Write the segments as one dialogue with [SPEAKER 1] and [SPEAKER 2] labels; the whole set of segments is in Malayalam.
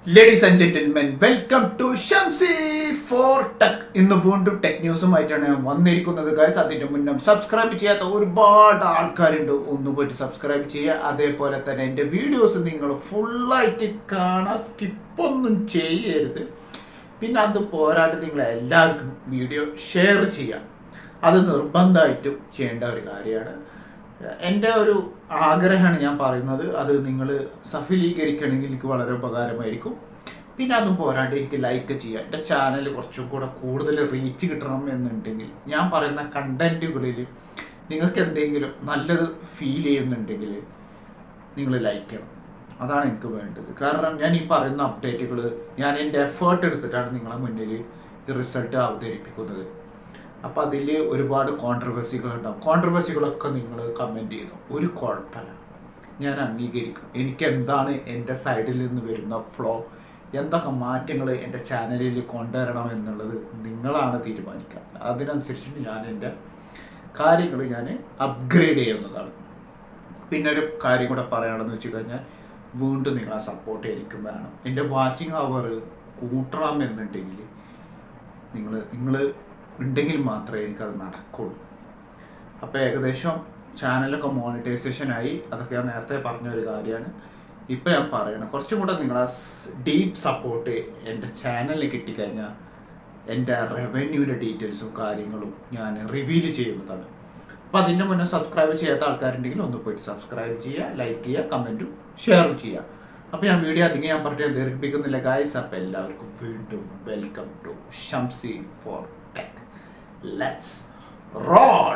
[SPEAKER 1] Ladies and gentlemen, welcome to Shamsi for tech. ഇന്ന് വീണ്ടും ടെക് ന്യൂസുമായിട്ടാണ് ഞാൻ വന്നിരിക്കുന്നത് ഗൈസ്. അതിന്റെ മുന്നേ സബ്സ്ക്രൈബ് ചെയ്യാത്ത ഒരുപാട് ആൾക്കാരുണ്ട്, ഒന്ന് പോയിട്ട് സബ്സ്ക്രൈബ് ചെയ്യുക. അതേപോലെ തന്നെ എൻ്റെ വീഡിയോസ് നിങ്ങൾ ഫുള്ളായിട്ട് കാണാൻ സ്കിപ്പൊന്നും ചെയ്യരുത്. പിന്നെ അത് പോരാട്ട് നിങ്ങൾ എല്ലാവർക്കും വീഡിയോ ഷെയർ ചെയ്യുക, അത് നിർബന്ധമായിട്ടും ചെയ്യേണ്ട ഒരു കാര്യമാണ്. എൻ്റെ ഒരു ആഗ്രഹമാണ് ഞാൻ പറയുന്നത്. അത് നിങ്ങൾ സഫലീകരിക്കണമെങ്കിൽ എനിക്ക് വളരെ ഉപകാരമായിരിക്കും. പിന്നെ അതും പോരാണ്ട് എനിക്ക് ലൈക്ക് ചെയ്യുക. എൻ്റെ ചാനൽ കുറച്ചും കൂടെ കൂടുതൽ റീച്ച് കിട്ടണം എന്നുണ്ടെങ്കിൽ ഞാൻ പറയുന്ന കണ്ടൻറ്റുകളിൽ നിങ്ങൾക്ക് എന്തെങ്കിലും നല്ലത് ഫീൽ ചെയ്യുന്നുണ്ടെങ്കിൽ നിങ്ങൾ ലൈക്ക് ചെയ്യണം. അതാണ് എനിക്ക് വേണ്ടത്. കാരണം ഞാൻ ഈ പറയുന്ന അപ്ഡേറ്റുകൾ ഞാൻ എൻ്റെ എഫേർട്ട് എടുത്തിട്ടാണ് നിങ്ങളെ മുന്നിൽ ഈ റിസൾട്ട് അവതരിപ്പിക്കുന്നത്. അപ്പോൾ അതിൽ ഒരുപാട് കോൺട്രവേഴ്സികൾ ഉണ്ടാവും. കോൺട്രവേഴ്സികളൊക്കെ നിങ്ങൾ കമൻറ്റ് ചെയ്തു, ഒരു കുഴപ്പമില്ല, ഞാൻ അംഗീകരിക്കും. എനിക്ക് എന്താണ് എൻ്റെ സൈഡിൽ നിന്ന് വരുന്ന ഫ്ലോ, എന്തൊക്കെ മാറ്റങ്ങൾ എൻ്റെ ചാനലിൽ കൊണ്ടുവരണം എന്നുള്ളത് നിങ്ങളാണ് തീരുമാനിക്കുക. അതിനനുസരിച്ച് ഞാൻ എൻ്റെ കാര്യങ്ങൾ അപ്ഗ്രേഡ് ചെയ്യുന്നതാണ്. പിന്നെ ഒരു കാര്യം കൂടെ പറയുകയാണെന്ന് വെച്ച് കഴിഞ്ഞാൽ, വീണ്ടും നിങ്ങളെ സപ്പോർട്ട് എനിക്കും വേണം. എൻ്റെ വാച്ചിങ് അവർ കൂട്ടണം എന്നുണ്ടെങ്കിൽ നിങ്ങൾ ഉണ്ടെങ്കിൽ മാത്രമേ എനിക്കത് നടക്കുള്ളൂ. അപ്പോൾ ഏകദേശം ചാനലൊക്കെ മോണിറ്റൈസേഷനായി. അതൊക്കെ ഞാൻ നേരത്തെ പറഞ്ഞ ഒരു കാര്യമാണ്. ഇപ്പോൾ ഞാൻ പറയണം, കുറച്ചും കൂടെ നിങ്ങളെ ഡീപ്പ് സപ്പോർട്ട് എൻ്റെ ചാനലിൽ കിട്ടിക്കഴിഞ്ഞാൽ എൻ്റെ റവന്യൂവിൻ്റെ ഡീറ്റെയിൽസും കാര്യങ്ങളും ഞാൻ റിവീൽ ചെയ്യുന്നതാണ്. അപ്പോൾ അതിൻ്റെ മുന്നേ സബ്സ്ക്രൈബ് ചെയ്യാത്ത ആൾക്കാരുണ്ടെങ്കിൽ ഒന്ന് പോയിട്ട് സബ്സ്ക്രൈബ് ചെയ്യുക, ലൈക്ക് ചെയ്യുക, കമൻറ്റും ഷെയറും ചെയ്യുക. അപ്പോൾ ഞാൻ വീഡിയോ അധികം ഞാൻ പറഞ്ഞ് ദീർഘിപ്പിക്കുന്നില്ല ഗായ്സ്. അപ്പോൾ എല്ലാവർക്കും വീണ്ടും welcome to Shamsi for tech. Let's roll!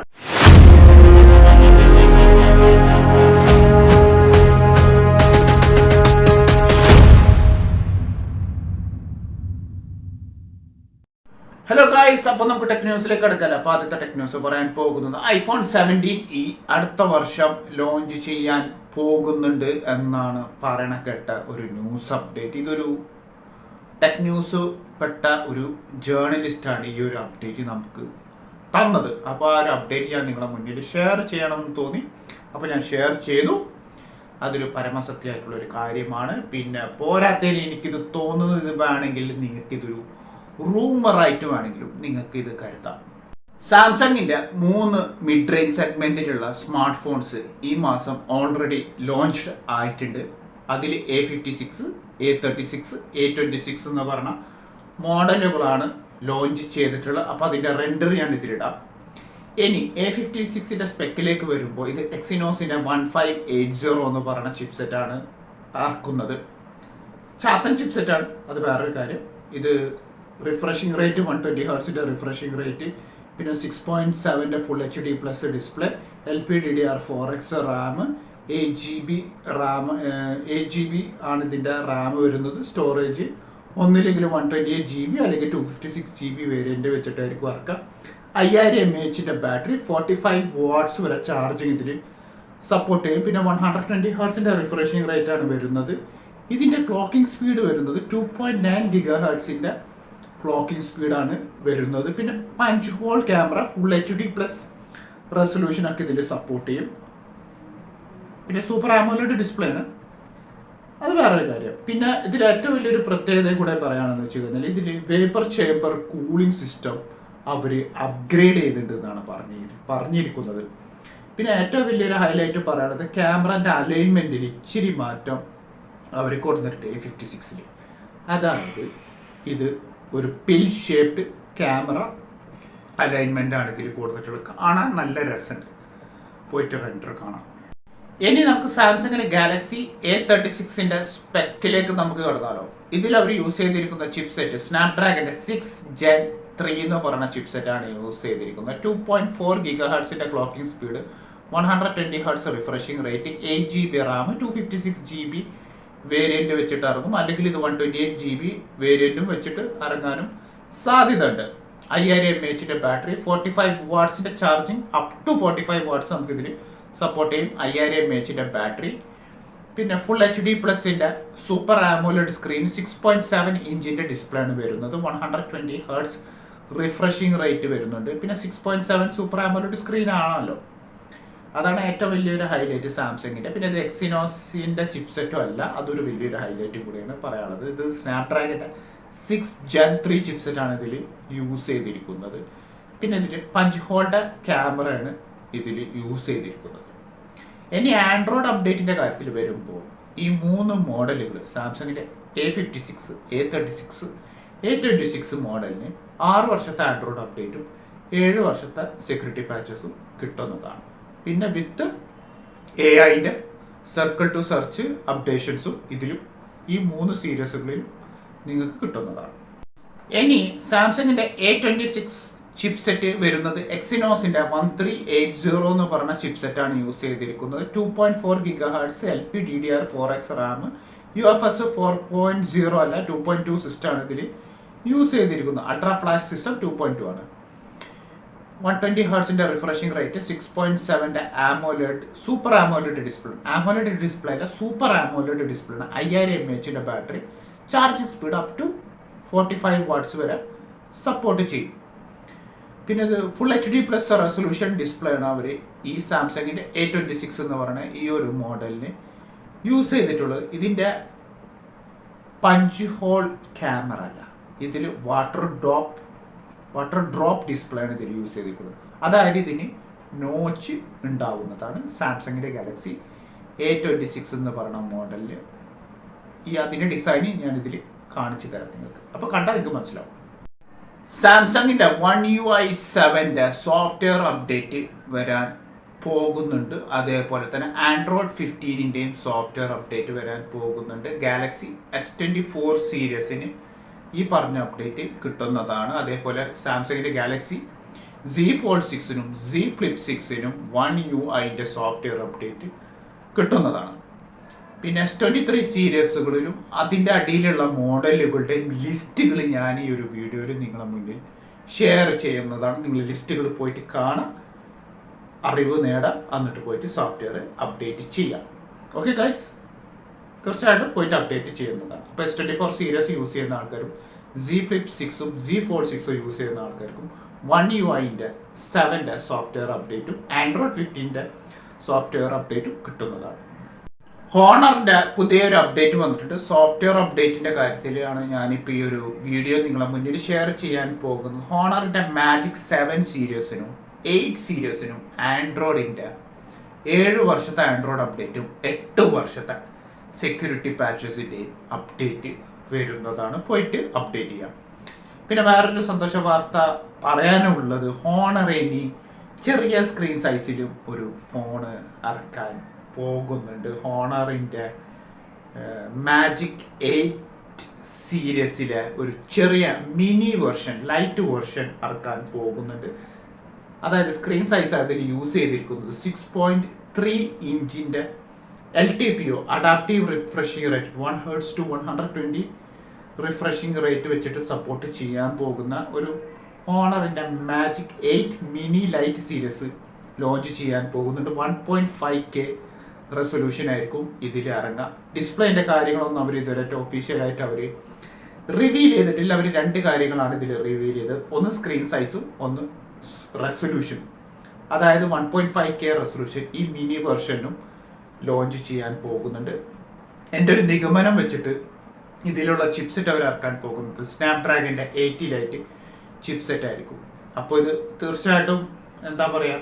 [SPEAKER 1] Hello guys, അപ്പോൾ നമുക്ക് ടെക് ന്യൂസിലേക്ക് എടുക്കാമല്ലോ. അപ്പോൾ ആദ്യത്തെ ടെക് ന്യൂസ് പറയാൻ പോകുന്നത് iPhone 17e അടുത്ത വർഷം ലോഞ്ച് ചെയ്യാൻ പോകുന്നുണ്ട് എന്നാണ് പറയണ കേട്ട ഒരു ന്യൂസ് അപ്ഡേറ്റ്. ഇതൊരു ടെക് ന്യൂസ് പെട്ട ഒരു ജേർണലിസ്റ്റാണ് ഈ ഒരു അപ്ഡേറ്റ് നമുക്ക് തന്നത്. അപ്പോൾ ആ ഒരു അപ്ഡേറ്റ് ഞാൻ നിങ്ങളെ മുന്നിൽ ഷെയർ ചെയ്യണമെന്ന് തോന്നി, അപ്പോൾ ഞാൻ ഷെയർ ചെയ്തു. അതൊരു പരമസത്യമായിട്ടുള്ളൊരു കാര്യമാണ്. പിന്നെ പോരാത്തതിന് എനിക്കിത് തോന്നുന്നത് വേണമെങ്കിൽ നിങ്ങൾക്കിതൊരു റൂമറായിട്ട് വേണമെങ്കിലും നിങ്ങൾക്കിത് കരുതാം. സാംസങ്ങിൻ്റെ 3 മിഡ് റേഞ്ച് സെഗ്മെൻറ്റിലുള്ള സ്മാർട്ട് ഫോൺസ് ഈ മാസം ഓൾറെഡി ലോഞ്ച്ഡ് ആയിട്ടുണ്ട്. അതിൽ A56, A36, A26 എന്ന് പറഞ്ഞ മോഡലുകളാണ് ലോഞ്ച് ചെയ്തിട്ടുള്ളത്. അപ്പോൾ അതിൻ്റെ റെൻഡർ ഞാൻ ഇതിലിടാം. ഇനി A56ൻ്റെ സ്പെക്കിലേക്ക് വരുമ്പോൾ ഇത് എക്സിനോസിൻ്റെ 1580 എന്ന് പറഞ്ഞ ചിപ്സെറ്റാണ് ഇറക്കുന്നത്. ചാത്തൻ ചിപ്സെറ്റാണ്, അത് വേറൊരു കാര്യം. ഇത് റിഫ്രഷിംഗ് റേറ്റ് 120 ഹെർട്സിൻ്റെ റിഫ്രഷിംഗ് റേറ്റ്, പിന്നെ 6.7 full HD+ display, LPDDR4X Ram, 8GB ആണ് ഇതിൻ്റെ റാം വരുന്നത്. സ്റ്റോറേജ് ഒന്നില്ലെങ്കിൽ 128 GB അല്ലെങ്കിൽ 256 GB വേരിയൻ്റ് വെച്ചിട്ടായിരിക്കും ഇറക്കുക. 5000 mAh ബാറ്ററി, 45 വാട്ട്സ് വരെ ചാർജിങ് ഇതിൽ സപ്പോർട്ട് ചെയ്യും. പിന്നെ 120 ഹെർട്സിൻ്റെ റിഫ്രഷിംഗ് റേറ്റ് ആണ് വരുന്നത്. ഇതിൻ്റെ ക്ലോക്കിംഗ് സ്പീഡ് വരുന്നത് 2.9 GHz ക്ലോക്കിംഗ് സ്പീഡാണ് വരുന്നത്. പിന്നെ punch whole camera, full HD+ റെസൊല്യൂഷനൊക്കെ ഇതിൽ സപ്പോർട്ട് ചെയ്യും. പിന്നെ സൂപ്പർ ആമോലെഡ് ഡിസ്പ്ലേ ആണ്, അത് വേറൊരു കാര്യം. പിന്നെ ഇതിൽ ഏറ്റവും വലിയൊരു പ്രത്യേകത കൂടെ പറയുകയാണെന്ന് വെച്ച് കഴിഞ്ഞാൽ, ഇതിൽ വേപ്പർ ചേമ്പർ കൂളിംഗ് സിസ്റ്റം അവർ അപ്ഗ്രേഡ് ചെയ്തിട്ടുണ്ടെന്നാണ് പറഞ്ഞിരിക്കുന്നത്. പിന്നെ ഏറ്റവും വലിയൊരു ഹൈലൈറ്റ് പറയുന്നത് ക്യാമറൻ്റെ അലൈൻമെൻറ്റിൽ ഇച്ചിരി മാറ്റം അവർ കൊടുത്തിട്ടുണ്ട് A56ൽ. അതായത് ഇത് ഒരു പിൽ ഷേപ്ഡ് ക്യാമറ അലൈൻമെൻ്റാണ് ഇതിൽ കൊടുത്തിട്ടുള്ളത്. കാണാൻ നല്ല രസമുണ്ട്, പോയിട്ട് റെൻഡർ കാണാം. ഇനി നമുക്ക് സാംസങ്ങിൻ്റെ ഗാലക്സി A36ൻ്റെ സ്പെക്കിലേക്ക് നമുക്ക് കടന്നാലോ. ഇതിൽ അവർ യൂസ് ചെയ്തിരിക്കുന്ന ചിപ്സെറ്റ് സ്നാപ്ഡ്രാഗൻ്റെ 6 Gen 3 എന്ന് പറയുന്ന ചിപ്സെറ്റാണ് യൂസ് ചെയ്തിരിക്കുന്നത്. 2.4 GHz clocking speed, 120 hertz refreshing rate, 8 GB Ram, 256 GB variant വെച്ചിട്ട് ഇറങ്ങും. അല്ലെങ്കിൽ ഇത് 128 GB വേരിയൻറ്റും വെച്ചിട്ട് ഇറങ്ങാനും സാധ്യത ഉണ്ട്. 5000 mAh ബാറ്ററി, 45 വാട്ട്സിൻ്റെ ചാർജിങ്, അപ് ടു 45 വാട്ട്സ് നമുക്കിതിൽ സപ്പോർട്ട് ചെയ്യും. 5000 mAh ബാറ്ററി. പിന്നെ ഫുൾ HD+ൻ്റെ സൂപ്പർ ആമോലെഡ് സ്ക്രീൻ, 6.7 ഇഞ്ചിൻ്റെ ഡിസ്പ്ലേ ആണ് വരുന്നത്. 120 ഹെർട്സ് റിഫ്രഷിംഗ് റേറ്റ് വരുന്നുണ്ട്. പിന്നെ 6.7 സൂപ്പർ ആമോലെഡ് സ്ക്രീൻ ആണല്ലോ. അതാണ് ഏറ്റവും വലിയൊരു ഹൈലൈറ്റ് സാംസങ്ങിൻ്റെ. പിന്നെ ഇത് എക്സിനോസിൻ്റെ ചിപ്സെറ്റും അല്ല, അതൊരു വലിയൊരു ഹൈലൈറ്റ് കൂടിയാണ് പറയാനുള്ളത്. ഇത് സ്നാപ്ഡ്രാഗൻ്റെ 6 Gen 3 ചിപ്സെറ്റാണ് ഇതിൽ യൂസ് ചെയ്തിരിക്കുന്നത്. പിന്നെ ഇതിൽ പഞ്ച് ഹോൾഡർ ക്യാമറയാണ് ഇതിൽ യൂസ് ചെയ്തിരിക്കുന്നത്. ഇനി ആൻഡ്രോയിഡ് അപ്ഡേറ്റിൻ്റെ കാര്യത്തിൽ വരുമ്പോൾ ഈ 3 മോഡലുകൾ സാംസങ്ങിൻ്റെ A56, A36, A26 മോഡലിന് 6 വർഷത്തെ ആൻഡ്രോയിഡ് അപ്ഡേറ്റും 7 വർഷത്തെ സെക്യൂരിറ്റി പാച്ചസും കിട്ടുന്നതാണ്. പിന്നെ വിത്ത് AI-ൻ്റെ സർക്കിൾ ടു സെർച്ച് അപ്ഡേഷൻസും ഇതിലും ഈ 3 സീരീസുകളിലും നിങ്ങൾക്ക് കിട്ടുന്നതാണ്. ഇനി സാംസങ്ങിൻ്റെ A26 ചിപ്സെറ്റ് വരുന്നത് എക്സിനോസിൻ്റെ 1380 എന്ന് പറഞ്ഞ ചിപ്സെറ്റാണ് യൂസ് ചെയ്തിരിക്കുന്നത്. 2.4 GHz LPDDR4X റാം, UFS 4.0 അല്ല 2.2 സിസ്റ്റമാണ് ഇതിൽ യൂസ് ചെയ്തിരിക്കുന്നത്. അൾട്രാ ഫ്ലാഷ് സിസ്റ്റം 2.2 ആണ്. 120 ഹെർട്സിൻ്റെ refreshing rate, 6.7 AMOLED super AMOLED display, AMOLED display അല്ല സൂപ്പർ ആമോലെഡ് ഡിസ്പ്ലേ ആണ്. 5000 mAh battery, charging speed up to 45 watts വരെ സപ്പോർട്ട് ചെയ്യും. പിന്നെ ഇത് ഫുൾ HD+ റെസൊല്യൂഷൻ ഡിസ്പ്ലേ ആണ് അവർ ഈ സാംസങ്ങിൻ്റെ A26 എന്ന് പറയുന്ന ഈ ഒരു മോഡലിന് യൂസ് ചെയ്തിട്ടുള്ളത്. ഇതിൻ്റെ പഞ്ച് ഹോൾ ക്യാമറ അല്ല, ഇതിൽ വാട്ടർ ഡ്രോപ്പ് ഡിസ്പ്ലേ ആണ് ഇതിൽ യൂസ് ചെയ്തിട്ടുള്ളത്. അതായത് ഇതിന് നോച്ച് ഉണ്ടാവുന്നതാണ് സാംസങ്ങിൻ്റെ ഗാലക്സി A26 എന്ന് പറയുന്ന മോഡലിൽ. അതിൻ്റെ ഡിസൈൻ ഞാനിതിൽ കാണിച്ചു തരാം നിങ്ങൾക്ക്. അപ്പോൾ കണ്ടാൽ നിങ്ങൾക്ക് മനസ്സിലാവും. സാംസങ്ങിൻ്റെ One UI 7 സോഫ്റ്റ്വെയർ അപ്ഡേറ്റ് വരാൻ പോകുന്നുണ്ട്. അതേപോലെ തന്നെ ആൻഡ്രോയിഡ് 15 സോഫ്റ്റ്വെയർ അപ്ഡേറ്റ് വരാൻ പോകുന്നുണ്ട്. ഗാലക്സി S24 സീരീസിന് ഈ പറഞ്ഞ അപ്ഡേറ്റ് കിട്ടുന്നതാണ്. അതേപോലെ സാംസങ്ങിൻ്റെ Galaxy Z Fold 6നും Z Flip 6നും One UI software update കിട്ടുന്നതാണ്. പിന്നെ S23 സീരീസുകളിലും അതിൻ്റെ അടിയിലുള്ള മോഡലുകളുടെ ലിസ്റ്റുകൾ ഞാൻ ഈ ഒരു വീഡിയോയിൽ നിങ്ങളുടെ മുന്നിൽ ഷെയർ ചെയ്യുന്നതാണ്. നിങ്ങൾ ലിസ്റ്റുകൾ പോയിട്ട് കാണാം, അറിവ് നേടാം, എന്നിട്ട് പോയിട്ട് സോഫ്റ്റ്വെയർ അപ്ഡേറ്റ് ചെയ്യാം. ഓക്കെ ഗൈസ്, തീർച്ചയായിട്ടും പോയിട്ട് അപ്ഡേറ്റ് ചെയ്യുന്നതാണ്. അപ്പോൾ S24 സീരീസ് യൂസ് ചെയ്യുന്ന ആൾക്കാരും Z Flip 6ഉം Z Fold 6ഉം യൂസ് ചെയ്യുന്ന ആൾക്കാർക്കും One UI 7 സോഫ്റ്റ്വെയർ അപ്ഡേറ്റും ആൻഡ്രോയിഡ് 15 സോഫ്റ്റ്വെയർ അപ്ഡേറ്റും കിട്ടുന്നതാണ്. ഹോണറിൻ്റെ പുതിയൊരു അപ്ഡേറ്റ് വന്നിട്ടുണ്ട്. സോഫ്റ്റ്വെയർ അപ്ഡേറ്റിൻ്റെ കാര്യത്തിലാണ് ഞാനിപ്പോൾ ഈ ഒരു വീഡിയോ നിങ്ങളെ മുന്നിൽ ഷെയർ ചെയ്യാൻ പോകുന്നത്. ഹോണറിൻ്റെ Magic 7 സീരീസിനും 8 സീരീസിനും ആൻഡ്രോയിഡിൻ്റെ 7 വർഷത്തെ ആൻഡ്രോയിഡ് അപ്ഡേറ്റും 8 വർഷത്തെ സെക്യൂരിറ്റി പാച്ചസിൻ്റെയും അപ്ഡേറ്റ് വരുന്നതാണ്. പോയിട്ട് അപ്ഡേറ്റ് ചെയ്യാം. പിന്നെ വേറൊരു സന്തോഷ വാർത്ത പറയാനുള്ളത്, ഹോണർ ഇനി ചെറിയ സ്ക്രീൻ സൈസിലും ഒരു ഫോണ് ഇറക്കാൻ പോകുന്നുണ്ട്. ഹോണറിൻ്റെ Magic 8 സീരീസിലെ ഒരു ചെറിയ മിനി വെർഷൻ, ലൈറ്റ് വെർഷൻ ഇറക്കാൻ പോകുന്നുണ്ട്. അതായത് സ്ക്രീൻ സൈസ് അതിൽ യൂസ് ചെയ്തിരിക്കുന്നത് 6.3 ഇഞ്ചിൻ്റെ LTPO adaptive refreshing rate 1 Hz to 120 refreshing rate വെച്ചിട്ട് സപ്പോർട്ട് ചെയ്യാൻ പോകുന്ന ഒരു ഹോണറിൻ്റെ Magic 8 mini light series launch ചെയ്യാൻ പോകുന്നുണ്ട്. 1.5K റെസൊല്യൂഷൻ ആയിരിക്കും ഇതിൽ ഇറങ്ങുക. ഡിസ്പ്ലേൻ്റെ കാര്യങ്ങളൊന്നും അവർ ഇതുവരെ ഒഫീഷ്യലായിട്ട് അവർ റിവീൽ ചെയ്തിട്ടില്ല. അവർ 2 കാര്യങ്ങളാണ് ഇതിൽ റിവീൽ ചെയ്തത്. ഒന്ന് സ്ക്രീൻ സൈസും ഒന്ന് റെസൊല്യൂഷൻ. അതായത് 1.5K റെസൊല്യൂഷൻ ഈ മിനി വെർഷനും ലോഞ്ച് ചെയ്യാൻ പോകുന്നുണ്ട്. എൻ്റെ ഒരു നിഗമനം വെച്ചിട്ട് ഇതിലുള്ള ചിപ്സെറ്റ് അവർ ഇറക്കാൻ പോകുന്നത് സ്നാപ്ഡ്രാഗൻ്റെ 80 ലൈറ്റ് ചിപ്സെറ്റ് ആയിരിക്കും. അപ്പോൾ ഇത് തീർച്ചയായിട്ടും എന്താ പറയുക,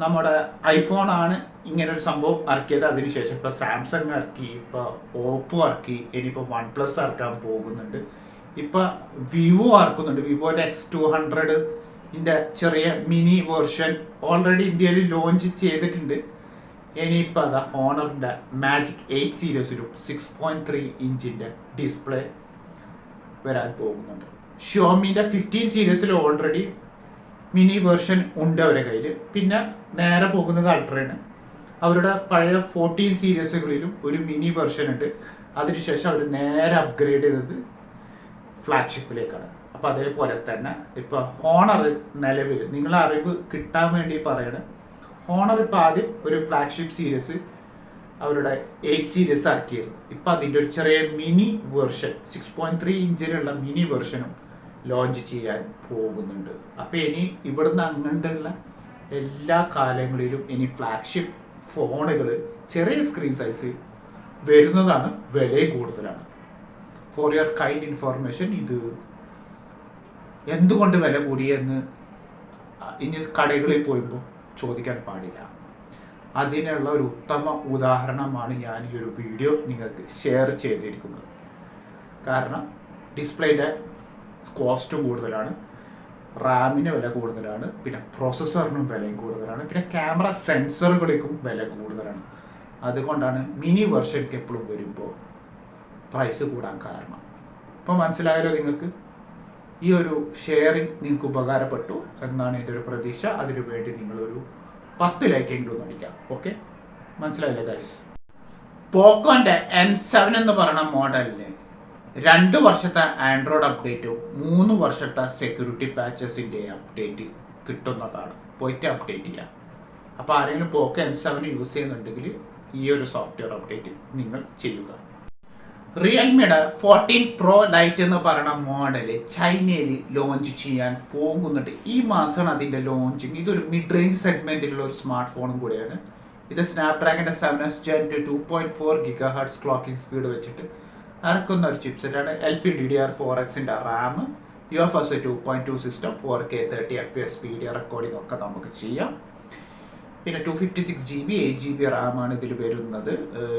[SPEAKER 1] നമ്മുടെ ഐഫോണാണ് ഇങ്ങനൊരു സംഭവം ഇറക്കിയത്. അതിനുശേഷം ഇപ്പോൾ സാംസങ് ഇറക്കി, ഇപ്പോൾ ഓപ്പോ ഇറക്കി, ഇനിയിപ്പോൾ OnePlus ഇറക്കാൻ പോകുന്നുണ്ട്. ഇപ്പോൾ വിവോ ഇറക്കുന്നുണ്ട്. വിവോൻ്റെ X200 ചെറിയ മിനി വേർഷൻ ഓൾറെഡി ഇന്ത്യയിൽ ലോഞ്ച് ചെയ്തിട്ടുണ്ട്. ഇനിയിപ്പോൾ അതാ ഹോണറിൻ്റെ Magic 8 സീരീസിലും 6.3 ഇഞ്ചിൻ്റെ ഡിസ്പ്ലേ വരാൻ പോകുന്നുണ്ട്. ഷിയോമിൻ്റെ 15 സീരീസിൽ ഓൾറെഡി മിനി വേർഷൻ ഉണ്ട് അവരുടെ കയ്യിൽ. പിന്നെ നേരെ പോകുന്നത് അൾട്രയാണ്. അവരുടെ പഴയ 14 സീരീസുകളിലും ഒരു മിനി വെർഷൻ ഉണ്ട്. അതിനുശേഷം അവർ നേരെ അപ്ഗ്രേഡ് ചെയ്തത് ഫ്ലാഗ്ഷിപ്പിലേക്കാണ്. അപ്പോൾ അതേപോലെ തന്നെ ഇപ്പോൾ ഹോണർ നിലവിൽ നിങ്ങളെ അറിവ് കിട്ടാൻ വേണ്ടി പറയണം. ഹോണർ ഇപ്പോൾ ആദ്യം ഒരു ഫ്ലാഗ്ഷിപ്പ് സീരീസ് അവരുടെ 8 സീരീസ് ഇറക്കിയിരുന്നു. ഇപ്പോൾ അതിൻ്റെ ഒരു ചെറിയ മിനി വേർഷൻ 6.3 ഇഞ്ചിലുള്ള മിനി വെർഷനും ലോഞ്ച് ചെയ്യാൻ പോകുന്നുണ്ട്. അപ്പോൾ ഇനി ഇവിടുന്ന് അങ്ങോട്ടുള്ള എല്ലാ കാലങ്ങളിലും ഇനി ഫ്ലാഗ്ഷിപ്പ് ഫോണുകൾ ചെറിയ സ്ക്രീൻ സൈസ് വരുന്നതാണ്, വില കൂടുതലാണ്. ഫോർ യുവർ കൈൻഡ് ഇൻഫോർമേഷൻ, ഇത് എന്തുകൊണ്ട് വില കൂടിയെന്ന് ഇനി കടകളിൽ പോയുമ്പോൾ ചോദിക്കാൻ പാടില്ല. അതിനുള്ള ഒരു ഉത്തമ ഉദാഹരണമാണ് ഞാൻ ഈ ഒരു വീഡിയോ നിങ്ങൾക്ക് ഷെയർ ചെയ്തിരിക്കുന്നത്. കാരണം ഡിസ്പ്ലേയുടെ കോസ്റ്റും കൂടുതലാണ്, റാമിന് വില കൂടുതലാണ്, പിന്നെ പ്രോസസ്സറിനും വിലയും കൂടുതലാണ്, പിന്നെ ക്യാമറ സെൻസറുകൾക്കും വില കൂടുതലാണ്. അതുകൊണ്ടാണ് മിനി വെർഷൻക്ക് എപ്പോഴും വരുമ്പോൾ പ്രൈസ് കൂടാൻ കാരണം. ഇപ്പോൾ മനസ്സിലായാലോ നിങ്ങൾക്ക്? ഈ ഒരു ഷെയറിങ് നിങ്ങൾക്ക് ഉപകാരപ്പെട്ടു എന്നാണ് എൻ്റെ ഒരു പ്രതീക്ഷ. അതിനു വേണ്ടി നിങ്ങളൊരു 10 ലൈക്കെങ്കിലും ഒന്ന് അടിക്കാം. ഓക്കെ, മനസ്സിലായില്ലേ ഗൈസ്? പോക്കോൻ്റെ M7 എന്ന് പറയുന്ന മോഡലിന് 2 വർഷത്തെ ആൻഡ്രോയിഡ് അപ്ഡേറ്റും 3 വർഷത്തെ സെക്യൂരിറ്റി പാച്ചസിൻ്റെ അപ്ഡേറ്റ് കിട്ടുന്നതാണ്. പോയിട്ട് അപ്ഡേറ്റ് ചെയ്യാം. അപ്പോൾ ആരെങ്കിലും പോക്കോ M7 യൂസ് ചെയ്യുന്നുണ്ടെങ്കിൽ ഈ ഒരു സോഫ്റ്റ്വെയർ അപ്ഡേറ്റ് നിങ്ങൾ ചെയ്യുക. റിയൽമിയുടെ 14 Pro Lite എന്ന് പറയുന്ന മോഡൽ ചൈനയിൽ ലോഞ്ച് ചെയ്യാൻ പോകുന്നുണ്ട്. ഈ മാസമാണ് അതിൻ്റെ ലോഞ്ചിങ്. ഇതൊരു മിഡ് റേഞ്ച് സെഗ്മെൻറ്റിലുള്ള ഒരു സ്മാർട്ട് ഫോണും കൂടിയാണ്. ഇത് സ്നാപ്ഡ്രാഗൻ്റെ 7S Gen 2.4 GHz clocking speed വെച്ചിട്ട് ഇറക്കുന്ന ഒരു ചിപ്സെറ്റാണ്. LPDDR4Xൻ്റെ RAM, UFS 2.2 system, 4K 30 FPS video recording ഒക്കെ നമുക്ക് ചെയ്യാം. പിന്നെ 256 GB 8 GB റാമാണ് ഇതിൽ വരുന്നത്.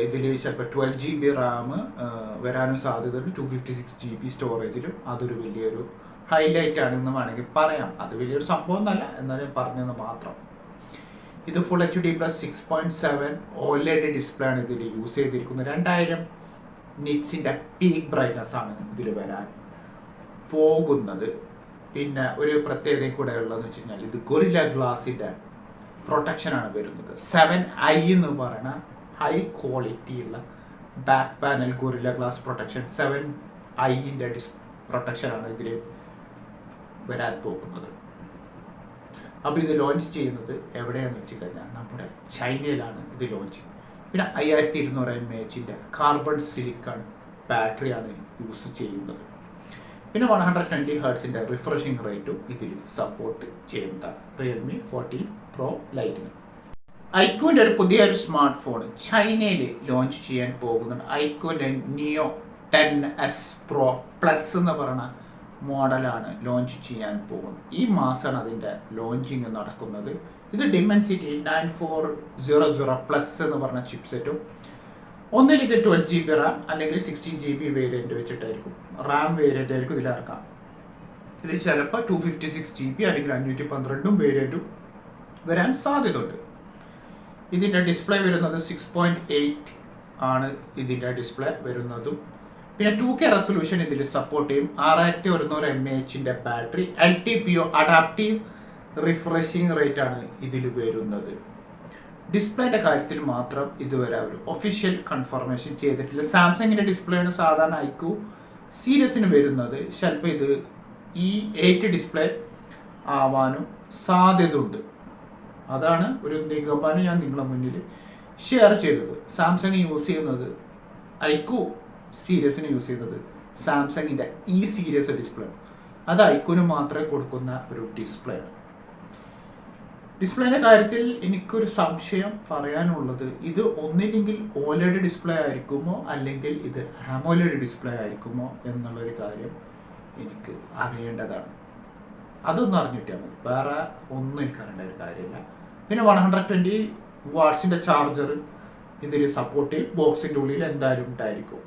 [SPEAKER 1] ഇതിൽ ചിലപ്പോൾ 12 GB റാം വരാനും സാധ്യതയുണ്ട്. 256 GB സ്റ്റോറേജിലും അതൊരു വലിയൊരു ഹൈലൈറ്റ് ആണെന്ന് വേണമെങ്കിൽ പറയാം. അത് വലിയൊരു സംഭവം ഒന്നല്ല, എന്നാലും പറഞ്ഞെന്ന് മാത്രം. ഇത് ഫുൾ HD+ 6.7 OLED ഡിസ്പ്ലേ ആണ് ഇതിൽ യൂസ് ചെയ്തിരിക്കുന്നത്. 2000 നിറ്റ്സിൻ്റെ പീക്ക് ബ്രൈറ്റ്നസ് ആണ് ഇതിൽ വരാൻ പോകുന്നത്. പിന്നെ ഒരു പ്രത്യേകത കൂടെ ഉള്ളതെന്ന് വെച്ച് കഴിഞ്ഞാൽ ഇത് ഗൊറില്ല ഗ്ലാസിൻ്റെ പ്രൊട്ടക്ഷനാണ് വരുന്നത്. 7i എന്ന് പറയുന്ന ഹൈ ക്വാളിറ്റിയുള്ള back panel Gorilla Glass protection 7iൻ്റെ പ്രൊട്ടക്ഷനാണ് ഇതിൽ വരാൻ പോകുന്നത്. അപ്പോൾ ഇത് ലോഞ്ച് ചെയ്യുന്നത് എവിടെയാണെന്ന് വെച്ച് കഴിഞ്ഞാൽ നമ്മുടെ ചൈനയിലാണ് ഇത് ലോഞ്ച്. പിന്നെ 5200 mAh കാർബൺ സിലിക്കൺ ബാറ്ററിയാണ് യൂസ് ചെയ്യുന്നത്. പിന്നെ 120 Hz റിഫ്രഷിംഗ് റേറ്റും ഇതിൽ സപ്പോർട്ട് ചെയ്യുന്നതാണ് റിയൽമി 14 Pro Lite. ഐക്യൂൻ്റെ ഒരു പുതിയൊരു സ്മാർട്ട് ഫോൺ ചൈനയിൽ ലോഞ്ച് ചെയ്യാൻ പോകുന്നുണ്ട്. ഐക്യൂൻ്റെ നിയോ 10S Pro Plus എന്ന് പറയുന്ന മോഡലാണ് ലോഞ്ച് ചെയ്യാൻ പോകുന്നത്. ഈ മാസമാണ് അതിൻ്റെ ലോഞ്ചിങ് നടക്കുന്നത്. ഇത് Dimensity 9400 Plus എന്ന് പറഞ്ഞ ചിപ്സെറ്റും ഒന്നിലേക്ക് 12 GB റാം അല്ലെങ്കിൽ 16 GB വേരിയൻറ്റ് വെച്ചിട്ടായിരിക്കും, റാം വേരിയൻ്റ് ആയിരിക്കും ഇതിലിറക്കാം. ഇത് ചിലപ്പോൾ 256 GB അല്ലെങ്കിൽ 512 വേരിയൻറ്റും വരാൻ സാധ്യതയുണ്ട്. ഇതിൻ്റെ ഡിസ്പ്ലേ വരുന്നത് 6.8 ആണ് ഇതിൻ്റെ ഡിസ്പ്ലേ വരുന്നതും. പിന്നെ 2K റെസൊല്യൂഷൻ ഇതിൽ സപ്പോർട്ട് ചെയ്യും. 6100 mAh battery, LTPO adaptive refreshing rate ആണ് ഇതിൽ വരുന്നത്. ഡിസ്പ്ലേയുടെ കാര്യത്തിൽ മാത്രം ഇതുവരെ ഒരു ഒഫീഷ്യൽ കൺഫർമേഷൻ ചെയ്തിട്ടില്ല. സാംസങ്ങിൻ്റെ ഡിസ്പ്ലേയാണ് സാധാരണ ഐക്യു സീരീസിന് വരുന്നത്. ചിലപ്പോൾ ഇത് E8 ഡിസ്പ്ലേ ആവാനും സാധ്യതയുണ്ട്. അതാണ് ഒരു നിഗമനം ഞാൻ നിങ്ങളുടെ മുന്നിൽ ഷെയർ ചെയ്തത്. സാംസങ് യൂസ് ചെയ്യുന്നത് ഐക്യു സീരീസിന് യൂസ് ചെയ്യുന്നത് സാംസങ്ങിൻ്റെ E സീരീസ് ഡിസ്പ്ലേ ആണ്. അത് ഐക്യുവിന് മാത്രമേ കൊടുക്കുന്ന ഒരു ഡിസ്പ്ലേ ആണ്. ഡിസ്പ്ലേയുടെ കാര്യത്തിൽ എനിക്കൊരു സംശയം പറയാനുള്ളത്, ഇത് ഒന്നില്ലെങ്കിൽ OLED ഡിസ്പ്ലേ ആയിരിക്കുമോ അല്ലെങ്കിൽ ഇത് AMOLED ഡിസ്പ്ലേ ആയിരിക്കുമോ എന്നുള്ളൊരു കാര്യം എനിക്ക് അറിയേണ്ടതാണ്. അതൊന്നും അറിഞ്ഞിട്ടാൽ മതി, വേറെ ഒന്നും എനിക്ക് അറിയേണ്ട ഒരു കാര്യമില്ല. പിന്നെ 120 വാട്ട്സിൻ്റെ ചാർജർ ഇതിൽ സപ്പോർട്ട് ചെയ്യും. ബോക്സിൻ്റെ ഉള്ളിൽ എന്തായാലും ഉണ്ടായിരിക്കും.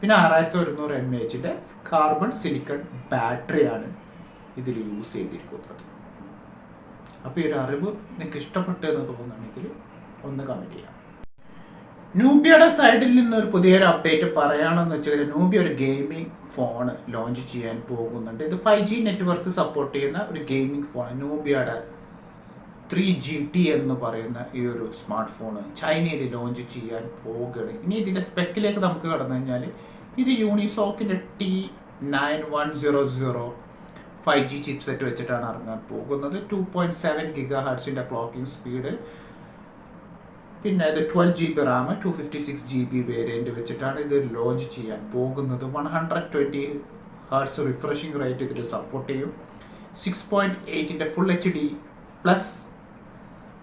[SPEAKER 1] പിന്നെ 6100 mAh കാർബൺ സിലിക്കൺ ബാറ്ററിയാണ് ഇതിൽ യൂസ് ചെയ്തിരിക്കുന്നത്. അപ്പോൾ ഈ ഒരു അറിവ് നിങ്ങൾക്ക് ഇഷ്ടപ്പെട്ടു എന്ന് തോന്നുന്നുണ്ടെങ്കിൽ ഒന്ന് കമൻറ്റ് ചെയ്യാം. നൂബിയയുടെ സൈഡിൽ നിന്ന് ഒരു പുതിയൊരു അപ്ഡേറ്റ് പറയുകയാണെന്ന് വെച്ചാൽ, നൂബിയ ഒരു ഗെയിമിംഗ് ഫോൺ ലോഞ്ച് ചെയ്യാൻ പോകുന്നുണ്ട്. ഇത് 5G നെറ്റ്വർക്ക് സപ്പോർട്ട് ചെയ്യുന്ന ഒരു ഗെയിമിംഗ് ഫോൺ. നൂബിയയുടെ 3GT എന്ന് പറയുന്ന ഈ ഒരു സ്മാർട്ട് ഫോൺ ചൈനയിൽ ലോഞ്ച് ചെയ്യാൻ പോകുകയാണ്. ഇനി ഇതിൻ്റെ സ്പെക്കിലേക്ക് നമുക്ക് കടന്നു കഴിഞ്ഞാൽ, ഇത് യൂണിസോക്കിൻ്റെ T9100 5G ചിപ്സെറ്റ് വെച്ചിട്ടാണ് ഇറങ്ങാൻ പോകുന്നത്. 2.7 GHz ക്ലോക്കിംഗ് സ്പീഡ്, പിന്നെ ഇത് 12 GB റാം, 256 GB വേരിയൻറ്റ് വെച്ചിട്ടാണ് ഇത് ലോഞ്ച് ചെയ്യാൻ പോകുന്നത്. 120 Hz റിഫ്രഷിംഗ് റേറ്റ് ഇതിൽ സപ്പോർട്ട് ചെയ്യും. 6.8 ഫുൾ HD+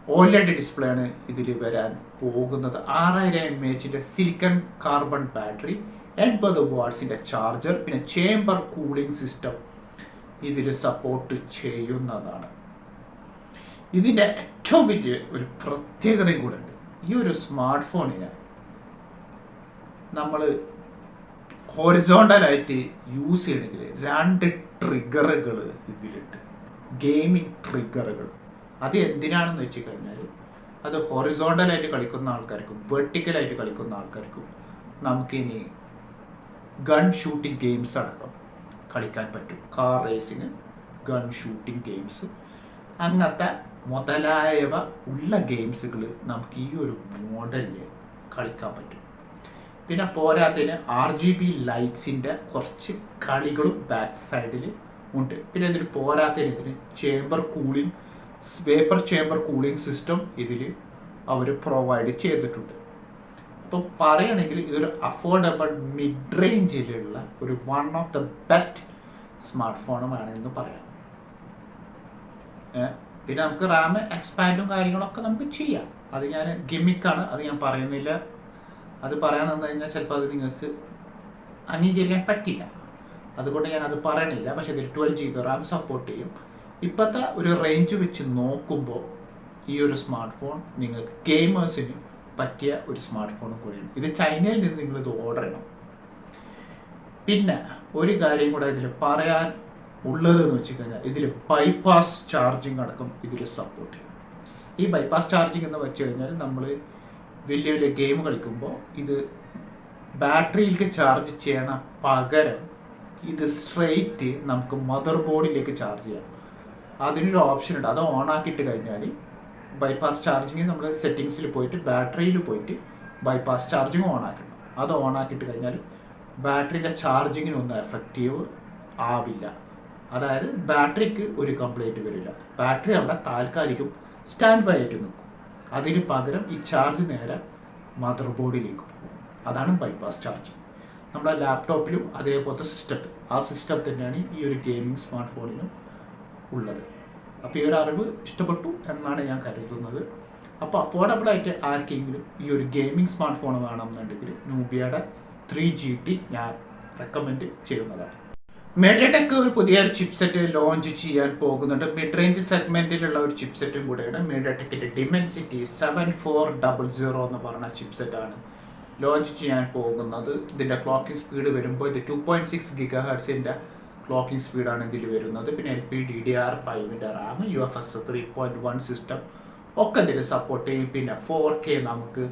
[SPEAKER 1] OLED ഡിസ്പ്ലേ ആണ് ഇതിൽ വരാൻ പോകുന്നത്. 6000 mAh സിലിക്കൺ കാർബൺ ബാറ്ററി, 80 വാട്ട്സിൻ്റെ ചാർജർ, പിന്നെ ചേംബർ കൂളിംഗ് സിസ്റ്റം ഇതിൽ സപ്പോർട്ട് ചെയ്യുന്നതാണ്. ഇതിൻ്റെ ഏറ്റവും വലിയ ഒരു പ്രത്യേകതയും കൂടെ ഉണ്ട്. ഈ ഒരു സ്മാർട്ട് ഫോണിന് നമ്മൾ ഹൊറിസോണ്ടലായിട്ട് യൂസ് ചെയ്യണമെങ്കിൽ 2 ട്രിഗറുകൾ ഇതിലുണ്ട്, ഗെയിമിംഗ് ട്രിഗറുകൾ. അത് എന്തിനാണെന്ന് വെച്ച് കഴിഞ്ഞാൽ അത് ഹൊറിസോണ്ടലായിട്ട് കളിക്കുന്ന ആൾക്കാർക്കും വെർട്ടിക്കലായിട്ട് കളിക്കുന്ന ആൾക്കാർക്കും നമുക്കിനി ഗൺ ഷൂട്ടിംഗ് ഗെയിംസ് അടക്കം കളിക്കാൻ പറ്റും. Car racing, gun shooting games, അങ്ങനത്തെ മുതലായവ ഉള്ള ഗെയിംസുകൾ നമുക്ക് ഈ ഒരു മോഡലിൽ കളിക്കാൻ പറ്റും. പിന്നെ പോരാത്തതിന് RGB ലൈറ്റ്സിൻ്റെ കുറച്ച് കളികളും ബാക്ക് സൈഡിൽ ഉണ്ട്. പിന്നെ ഇതിൽ പോരാത്തതിന് ഇതിന് വേപ്പർ ചേംബർ കൂളിംഗ് സിസ്റ്റം ഇതിൽ അവർ പ്രൊവൈഡ് ചെയ്തിട്ടുണ്ട്. അപ്പോൾ പറയുകയാണെങ്കിൽ ഇതൊരു അഫോർഡബിൾ മിഡ് റേഞ്ചിലുള്ള ഒരു one of the best smart ഫോണുമാണ് എന്ന് പറയാം. പിന്നെ നമുക്ക് റാം എക്സ്പാൻഡും കാര്യങ്ങളൊക്കെ നമുക്ക് ചെയ്യാം. അത് ഞാൻ ഗിമ്മിക്കാണ്, അത് ഞാൻ പറയുന്നില്ല. അത് പറയാൻ നിന്ന് കഴിഞ്ഞാൽ ചിലപ്പോൾ അത് നിങ്ങൾക്ക് അംഗീകരിക്കാൻ പറ്റില്ല, അതുകൊണ്ട് ഞാൻ അത് പറയണില്ല. പക്ഷേ ഇതിൽ 12 GB റാം സപ്പോർട്ട് ചെയ്യും. ഇപ്പോഴത്തെ ഒരു റേഞ്ച് വെച്ച് നോക്കുമ്പോൾ ഈ ഒരു സ്മാർട്ട് ഫോൺ നിങ്ങൾക്ക് ഗെയിമേഴ്സിന് പറ്റിയ ഒരു സ്മാർട്ട് ഫോണും കൂടിയാണ്. ഇത് ചൈനയിൽ നിന്ന് നിങ്ങളിത് ഓർഡർ ചെയ്യണം. പിന്നെ ഒരു കാര്യം കൂടെ ഇതിൽ പറയാൻ ഉള്ളതെന്ന് വെച്ച് കഴിഞ്ഞാൽ ഇതിൽ ബൈപ്പാസ് ചാർജിങ് അടക്കം ഇതിൽ സപ്പോർട്ട് ചെയ്യും. ഈ ബൈപ്പാസ് ചാർജിങ് എന്ന് വെച്ച് കഴിഞ്ഞാൽ നമ്മൾ വലിയ വലിയ ഗെയിം കളിക്കുമ്പോൾ ഇത് ബാറ്ററിയിലേക്ക് ചാർജ് ചെയ്യണ പകരം ഇത് സ്ട്രെയിറ്റ് നമുക്ക് മദർ ബോർഡിലേക്ക് ചാർജ് ചെയ്യാം. അതിനൊരു ഓപ്ഷൻ ഉണ്ട്. അത് ഓണാക്കിയിട്ട് കഴിഞ്ഞാൽ ബൈപ്പാസ് ചാർജിങ് നമ്മൾ സെറ്റിങ്സിൽ പോയിട്ട് ബാറ്ററിയിൽ പോയിട്ട് ബൈപ്പാസ് ചാർജിങ് ഓണാക്കണം. അത് ഓണാക്കിയിട്ട് കഴിഞ്ഞാൽ ബാറ്ററിയുടെ ചാർജിങ്ങിനൊന്നും എഫക്റ്റീവ് ആവില്ല. അതായത് ബാറ്ററിക്ക് ഒരു കംപ്ലൈൻറ്റ് വരില്ല. ബാറ്ററി അവിടെ താൽക്കാലികം സ്റ്റാൻഡ് ബൈ ആയിട്ട് നിൽക്കും. അതിന് പകരം ഈ ചാർജ് നേരെ മദർ ബോർഡിലേക്ക് പോകും. അതാണ് ബൈപ്പാസ് ചാർജിങ്. നമ്മുടെ ലാപ്ടോപ്പിലും അതേപോലത്തെ സിസ്റ്റം ഉണ്ട്. ആ സിസ്റ്റം തന്നെയാണ് ഈ ഒരു ഗെയിമിംഗ് സ്മാർട്ട് ഫോണിലും ഉള്ളത്. അപ്പോൾ ഈ ഒരു അറിവ് ഇഷ്ടപ്പെട്ടു എന്നാണ് ഞാൻ കരുതുന്നത്. അപ്പോൾ അഫോർഡബിളായിട്ട് ആർക്കെങ്കിലും ഈ ഒരു ഗെയിമിംഗ് സ്മാർട്ട് ഫോൺ വേണമെന്നുണ്ടെങ്കിൽ നൂബിയയുടെ 3GT ഞാൻ റെക്കമെൻഡ് ചെയ്യുന്നതാണ്. മീഡിയടെക് ഒരു പുതിയൊരു ചിപ്സെറ്റ് ലോഞ്ച് ചെയ്യാൻ പോകുന്നുണ്ട്. മിഡ് റേഞ്ച് സെഗ്മെൻറ്റിലുള്ള ഒരു ചിപ്സെറ്റും കൂടെയാണ്. മീഡിയടെക്കിൻ്റെ ഡിമെൻസിറ്റി 7400 എന്ന് പറഞ്ഞ ചിപ്സെറ്റാണ് ലോഞ്ച് ചെയ്യാൻ പോകുന്നത്. ഇതിൻ്റെ ക്ലോക്കിംഗ് സ്പീഡ് വരുമ്പോൾ ഇത് 2.6 GHz ക്ലോക്കിംഗ് സ്പീഡാണ് ഇതിൽ വരുന്നത്. പിന്നെ LPDDR5 റാം, UFS 3.1 സിസ്റ്റം ഒക്കെ ഇതിൽ സപ്പോർട്ട് ചെയ്യും. പിന്നെ 4K നമുക്ക്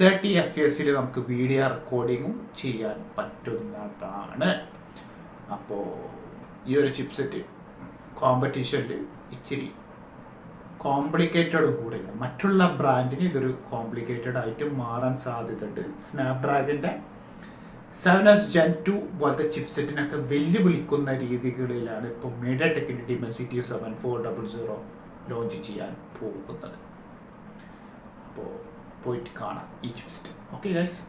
[SPEAKER 1] 30 FPS നമുക്ക് വീഡിയോ റെക്കോർഡിങ്ങും ചെയ്യാൻ പറ്റുന്നതാണ്. അപ്പോൾ ഈ ഒരു ചിപ്സെറ്റ് കോമ്പറ്റീഷനിൽ ഇച്ചിരി കോംപ്ലിക്കേറ്റഡ് കൂടെയാണ്. മറ്റുള്ള ബ്രാൻഡിന് ഇതൊരു കോംപ്ലിക്കേറ്റഡ് ആയിട്ട് മാറാൻ സാധ്യതയുണ്ട്. സ്നാപ്ഡ്രാഗൻ്റെ 7S Gen 2 പോലത്തെ ചിപ്സെറ്റിനൊക്കെ വെല്ലുവിളിക്കുന്ന രീതികളിലാണ് ഇപ്പോൾ മീഡിയടെക്കിൻ്റെ ഡിമെൻസിറ്റി 7400 ലോഞ്ച് ചെയ്യാൻ പോകുന്നത്. അപ്പോൾ പോയിട്ട് കാണാം ഈ ചിപ്സെറ്റ്. ഓക്കെ ഗൈസ്,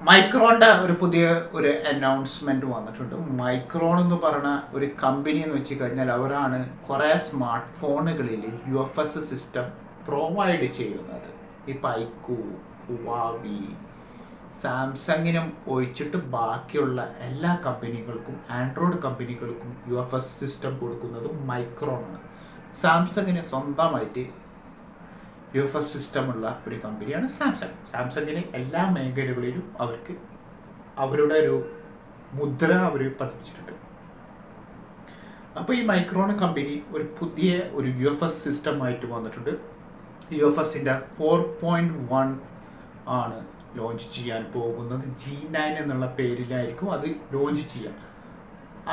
[SPEAKER 1] മൈക്രോണിൻ്റെ ഒരു പുതിയ ഒരു അനൗൺസ്മെൻറ്റ് വന്നിട്ടുണ്ട്. മൈക്രോൺ എന്ന് പറയുന്ന ഒരു കമ്പനി എന്ന് വെച്ച് കഴിഞ്ഞാൽ അവരാണ് കുറേ സ്മാർട്ട് ഫോണുകളിൽ UFS സിസ്റ്റം പ്രൊവൈഡ് ചെയ്യുന്നത്. ഇപ്പം ഐക്യു, ഹുവാവി, സാംസങ്ങിനും ഒഴിച്ചിട്ട് ബാക്കിയുള്ള എല്ലാ കമ്പനികൾക്കും ആൻഡ്രോയിഡ് കമ്പനികൾക്കും UFS സിസ്റ്റം കൊടുക്കുന്നത് മൈക്രോണാണ്. സാംസങ്ങിന് സ്വന്തമായിട്ട് UFS സിസ്റ്റമുള്ള ഒരു കമ്പനിയാണ് സാംസങ്. സാംസങ്ങിന് എല്ലാ മേഖലകളിലും അവർക്ക് അവരുടെ ഒരു മുദ്ര അവർ പതിപ്പിച്ചിട്ടുണ്ട്. അപ്പോൾ ഈ മൈക്രോൺ കമ്പനി ഒരു പുതിയ ഒരു UFS സിസ്റ്റമായിട്ട് വന്നിട്ടുണ്ട്. UFSൻ്റെ 4.1 ആണ് ലോഞ്ച് ചെയ്യാൻ പോകുന്നത്. G9 എന്നുള്ള പേരിലായിരിക്കും അത് ലോഞ്ച് ചെയ്യുക.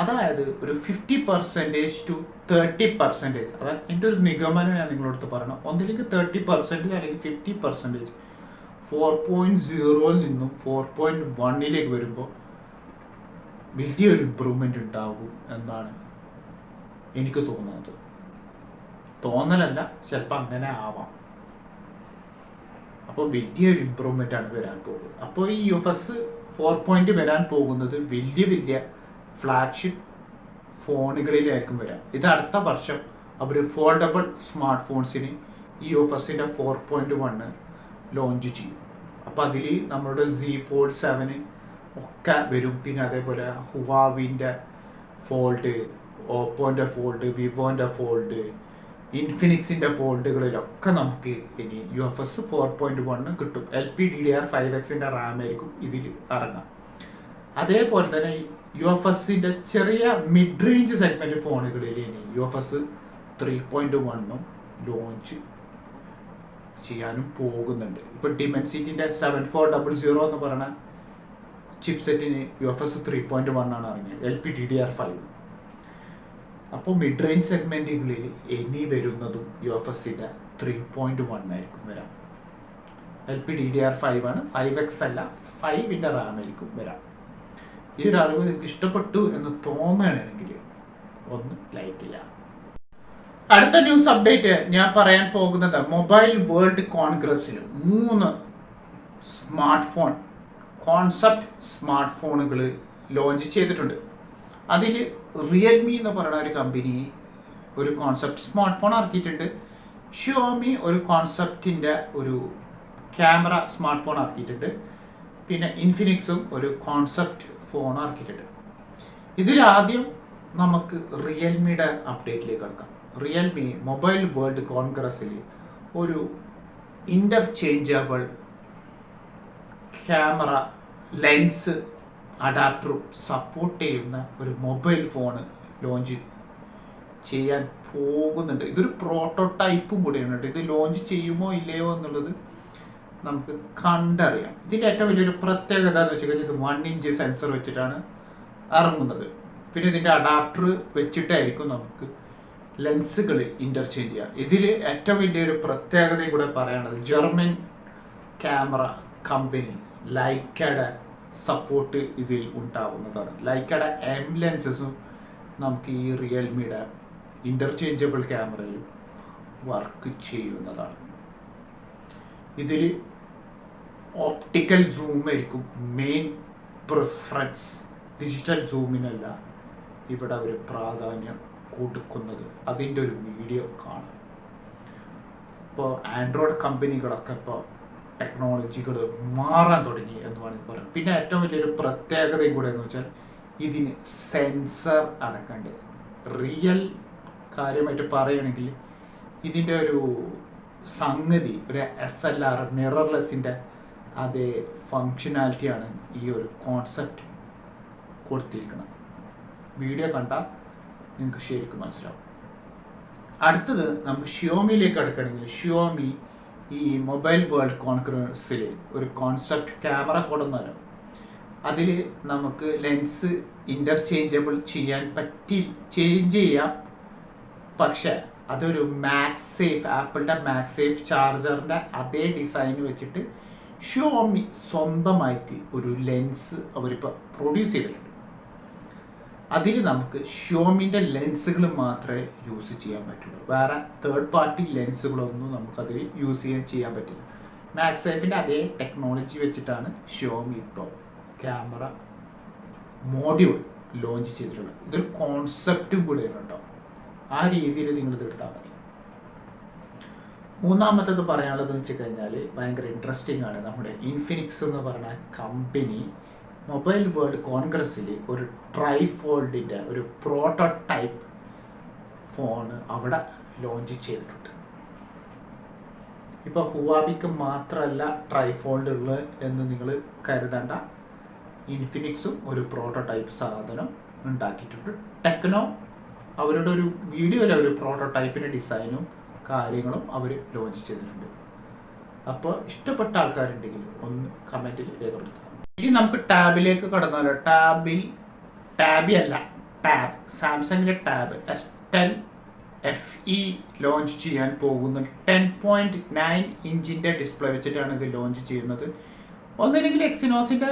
[SPEAKER 1] അതായത് ഒരു 50% to 30%, അതായത് എൻ്റെ ഒരു നിഗമനം ഞാൻ നിങ്ങളോട് പറയണം. ഒന്നിലേക്ക് 30% അല്ലെങ്കിൽ 50% 4.0 നിന്നും 4.1 വരുമ്പോൾ വലിയൊരു ഇമ്പ്രൂവ്മെൻ്റ് ഉണ്ടാകും എന്നാണ് എനിക്ക് തോന്നുന്നത്. തോന്നലല്ല, ചിലപ്പോൾ അങ്ങനെ ആവാം. അപ്പോൾ വലിയൊരു ഇമ്പ്രൂവ്മെൻ്റ് ആണ് വരാൻ പോകുന്നത്. അപ്പോൾ ഈ UFS 4 വരാൻ പോകുന്നത് വലിയ വലിയ ഫ്ലാഗ്ഷിപ്പ് ഫോണുകളിലായിരിക്കും വരാം. ഇത് അടുത്ത വർഷം അവർ ഫോൾഡബിൾ സ്മാർട്ട് ഫോൺസിന് UFS 4.1 ലോഞ്ച് ചെയ്യും. അപ്പോൾ അതിൽ നമ്മളുടെ Z Fold 7 ഒക്കെ വരും. പിന്നെ അതേപോലെ ഹുവാവിൻ്റെ ഫോൾഡ്, ഓപ്പോൻ്റെ ഫോൾഡ്, വിവോൻ്റെ ഫോൾഡ്, ഇൻഫിനിക്സിൻ്റെ ഫോൾഡുകളിലൊക്കെ നമുക്ക് ഇനി UFS 4.1 കിട്ടും. LPDDR5X RAM ആയിരിക്കും ഇതിൽ ഇറങ്ങാം. അതേപോലെ തന്നെ UFS ചെറിയ മിഡ് റേഞ്ച് സെഗ്മെൻറ്റ് ഫോണുകളിൽ ഇനി UFS 3.1 ലോഞ്ച് ചെയ്യാനും പോകുന്നുണ്ട്. ഇപ്പോൾ ഡിമെൻസിറ്റിൻ്റെ 7400 എന്ന് പറയുന്ന ചിപ്സെറ്റിന് UFS 3.1 ആണ് ഇറങ്ങിയത്, LPDDR5. അപ്പോൾ മിഡ് റേഞ്ച് സെഗ്മെൻറ്റുകളിൽ ഇനി വരുന്നതും UFS 3.1 ആയിരിക്കും വരാം. LPDDR5 ആണ്, 5X അല്ല, 5 RAM ആയിരിക്കും വരാം. ഈ ഒരു അറിവ് നിങ്ങൾക്ക് ഇഷ്ടപ്പെട്ടു എന്ന് തോന്നുകയാണെങ്കിൽ ഒന്ന് ലൈക്ക് ചെയ്യാം. അടുത്ത ന്യൂസ് അപ്ഡേറ്റ് ഞാൻ പറയാൻ പോകുന്നത് മൊബൈൽ വേൾഡ് കോൺഗ്രസ്സിൽ 3 കോൺസെപ്റ്റ് സ്മാർട്ട് ഫോണുകൾ ലോഞ്ച് ചെയ്തിട്ടുണ്ട്. അതിൽ റിയൽമി എന്ന് പറയുന്ന ഒരു കമ്പനി ഒരു കോൺസെപ്റ്റ് സ്മാർട്ട് ഫോൺ ഇറക്കിയിട്ടുണ്ട്. ഷിയോമി ഒരു കോൺസെപ്റ്റിൻ്റെ ഒരു ക്യാമറ സ്മാർട്ട് ഫോൺ ഇറക്കിയിട്ടുണ്ട്. പിന്നെ ഇൻഫിനിക്സും ഒരു കോൺസെപ്റ്റ് ഫോൺ ഇറക്കിയിട്ടുണ്ട്. ഇതിലാദ്യം നമുക്ക് റിയൽമിയുടെ അപ്ഡേറ്റിലേക്ക് കിടക്കാം. റിയൽമി മൊബൈൽ വേൾഡ് കോൺഗ്രസ്സിൽ ഒരു ഇൻ്റർചേഞ്ചബിൾ ക്യാമറ ലെൻസ് അഡാപ്റ്ററും സപ്പോർട്ട് ചെയ്യുന്ന ഒരു മൊബൈൽ ഫോണ് ലോഞ്ച് ചെയ്യാൻ പോകുന്നുണ്ട്. ഇതൊരു പ്രോട്ടോടൈപ്പും കൂടിയാണ് കേട്ടോ. ഇത് ലോഞ്ച് ചെയ്യുമോ ഇല്ലയോ എന്നുള്ളത് നമുക്ക് കണ്ടറിയാം. ഇതിൻ്റെ ഏറ്റവും വലിയൊരു പ്രത്യേകത എന്ന് വെച്ച് കഴിഞ്ഞാൽ ഇത് 1 ഇഞ്ച് സെൻസർ വെച്ചിട്ടാണ് ഇറങ്ങുന്നത്. പിന്നെ ഇതിൻ്റെ അഡാപ്റ്റർ വെച്ചിട്ടായിരിക്കും നമുക്ക് ലെൻസുകൾ ഇൻ്റർചേഞ്ച് ചെയ്യാം. ഇതിൽ ഏറ്റവും വലിയൊരു പ്രത്യേകതയും കൂടെ പറയുന്നത് ജർമ്മൻ ക്യാമറ കമ്പനി ലൈക്കയുടെ സപ്പോർട്ട് ഇതിൽ ഉണ്ടാവുന്നതാണ്. ലൈക്കയുടെ M ലെൻസസും നമുക്ക് ഈ റിയൽമിയുടെ ഇൻ്റർചേഞ്ചബിൾ ക്യാമറയിൽ വർക്ക് ചെയ്യുന്നതാണ്. ഇതിൽ ഓപ്റ്റിക്കൽ സൂം ആയിരിക്കും മെയിൻ പ്രിഫറൻസ്, ഡിജിറ്റൽ സൂമിനല്ല ഇവിടെ അവർ പ്രാധാന്യം കൊടുക്കുന്നത്. അതിൻ്റെ ഒരു വീഡിയോ കാണാം. ഇപ്പോൾ ആൻഡ്രോയിഡ് കമ്പനികളൊക്കെ ഇപ്പോൾ ടെക്നോളജികൾ മാറാൻ തുടങ്ങി എന്ന് വേണമെങ്കിൽ പറയാം. പിന്നെ ഏറ്റവും വലിയൊരു പ്രത്യേകതയും കൂടെ എന്ന് വെച്ചാൽ ഇതിന് സെൻസർ അടക്കണ്ട്. റിയൽ കാര്യമായിട്ട് പറയുകയാണെങ്കിൽ ഇതിൻ്റെ ഒരു സംഗതി ഒരു SLR മിറർലെസ്സിൻ്റെ അതേ ഫങ്ഷനാലിറ്റിയാണ് ഈ ഒരു കോൺസെപ്റ്റ് കൊടുത്തിരിക്കുന്നത്. വീഡിയോ കണ്ടാൽ നിങ്ങൾക്ക് ശരിക്കും മനസ്സിലാവും. അടുത്തത് നമുക്ക് ഷിയോമിയിലേക്ക് കിടക്കുകയാണെങ്കിൽ ഷിയോമി ഈ മൊബൈൽ വേൾഡ് കോൺഗ്രസ്സിൽ ഒരു കോൺസെപ്റ്റ് ക്യാമറ കൊടുന്നാലോ അതിൽ നമുക്ക് ലെൻസ് ഇൻ്റർചേഞ്ചബിൾ ചേഞ്ച് ചെയ്യാം. പക്ഷേ അതൊരു ആപ്പിളിൻ്റെ മാക്സേഫ് ചാർജറിൻ്റെ അതേ ഡിസൈൻ വെച്ചിട്ട് ഷിയോമി സ്വന്തമായിട്ട് ഒരു ലെൻസ് അവരിപ്പോൾ പ്രൊഡ്യൂസ് ചെയ്തിട്ടുണ്ട്. അതിൽ നമുക്ക് ഷിയോമിൻ്റെ ലെൻസുകൾ മാത്രമേ യൂസ് ചെയ്യാൻ പറ്റുള്ളൂ. വേറെ തേർഡ് പാർട്ടി ലെൻസുകളൊന്നും നമുക്കതിൽ യൂസ് ചെയ്യാൻ പറ്റില്ല. മാക്സേഫിൻ്റെ അതേ ടെക്നോളജി വെച്ചിട്ടാണ് ഷിയോമി ഇപ്പോൾ ക്യാമറ മോഡ്യൂൾ ലോഞ്ച് ചെയ്തിട്ടുള്ളത്. ഇതൊരു കോൺസെപ്റ്റും കൂടെയാണ് കേട്ടോ. ആ രീതിയിൽ നിങ്ങളിത് എടുത്താൽ മതി. മൂന്നാമത്തേത് പറയാനുള്ളതെന്ന് വെച്ച് കഴിഞ്ഞാൽ ഭയങ്കര ഇൻട്രസ്റ്റിംഗ് ആണ്. നമ്മുടെ ഇൻഫിനിക്സ് എന്ന് പറയുന്ന കമ്പനി മൊബൈൽ വേൾഡ് കോൺഗ്രസ്സിൽ ഒരു ട്രൈഫോൾഡിൻ്റെ ഒരു പ്രോട്ടോടൈപ്പ് ഫോൺ അവിടെ ലോഞ്ച് ചെയ്തിട്ടുണ്ട്. ഇപ്പോൾ ഹുവാവിക്ക് മാത്രമല്ല ട്രൈഫോൾഡ് ഉള്ളത് എന്ന് നിങ്ങൾ കരുതണ്ട. ഇൻഫിനിക്സും ഒരു പ്രോട്ടോടൈപ്പ് സാധനം ഉണ്ടാക്കിയിട്ടുണ്ട്. ടെക്നോ അവരുടെ ഒരു വീഡിയോയിൽ ഒരു പ്രോട്ടോടൈപ്പിൻ്റെ ഡിസൈനും കാര്യങ്ങളും അവർ ലോഞ്ച് ചെയ്തിട്ടുണ്ട്. അപ്പോൾ ഇഷ്ടപ്പെട്ട ആൾക്കാരുണ്ടെങ്കിൽ ഒന്ന് കമൻറ്റിൽ രേഖപ്പെടുത്താം. ഇനി നമുക്ക് ടാബിലേക്ക് കടന്നാലോ. ടാബ് സാംസങ്ങിൻ്റെ ടാബ് S10 FE ലോഞ്ച് ചെയ്യാൻ പോകുന്നുണ്ട്. 10.9 ഇഞ്ചിൻ്റെ ഡിസ്പ്ലേ വെച്ചിട്ടാണ് ഇത് ലോഞ്ച് ചെയ്യുന്നത്. ഒന്നില്ലെങ്കിൽ എക്സിനോസിൻ്റെ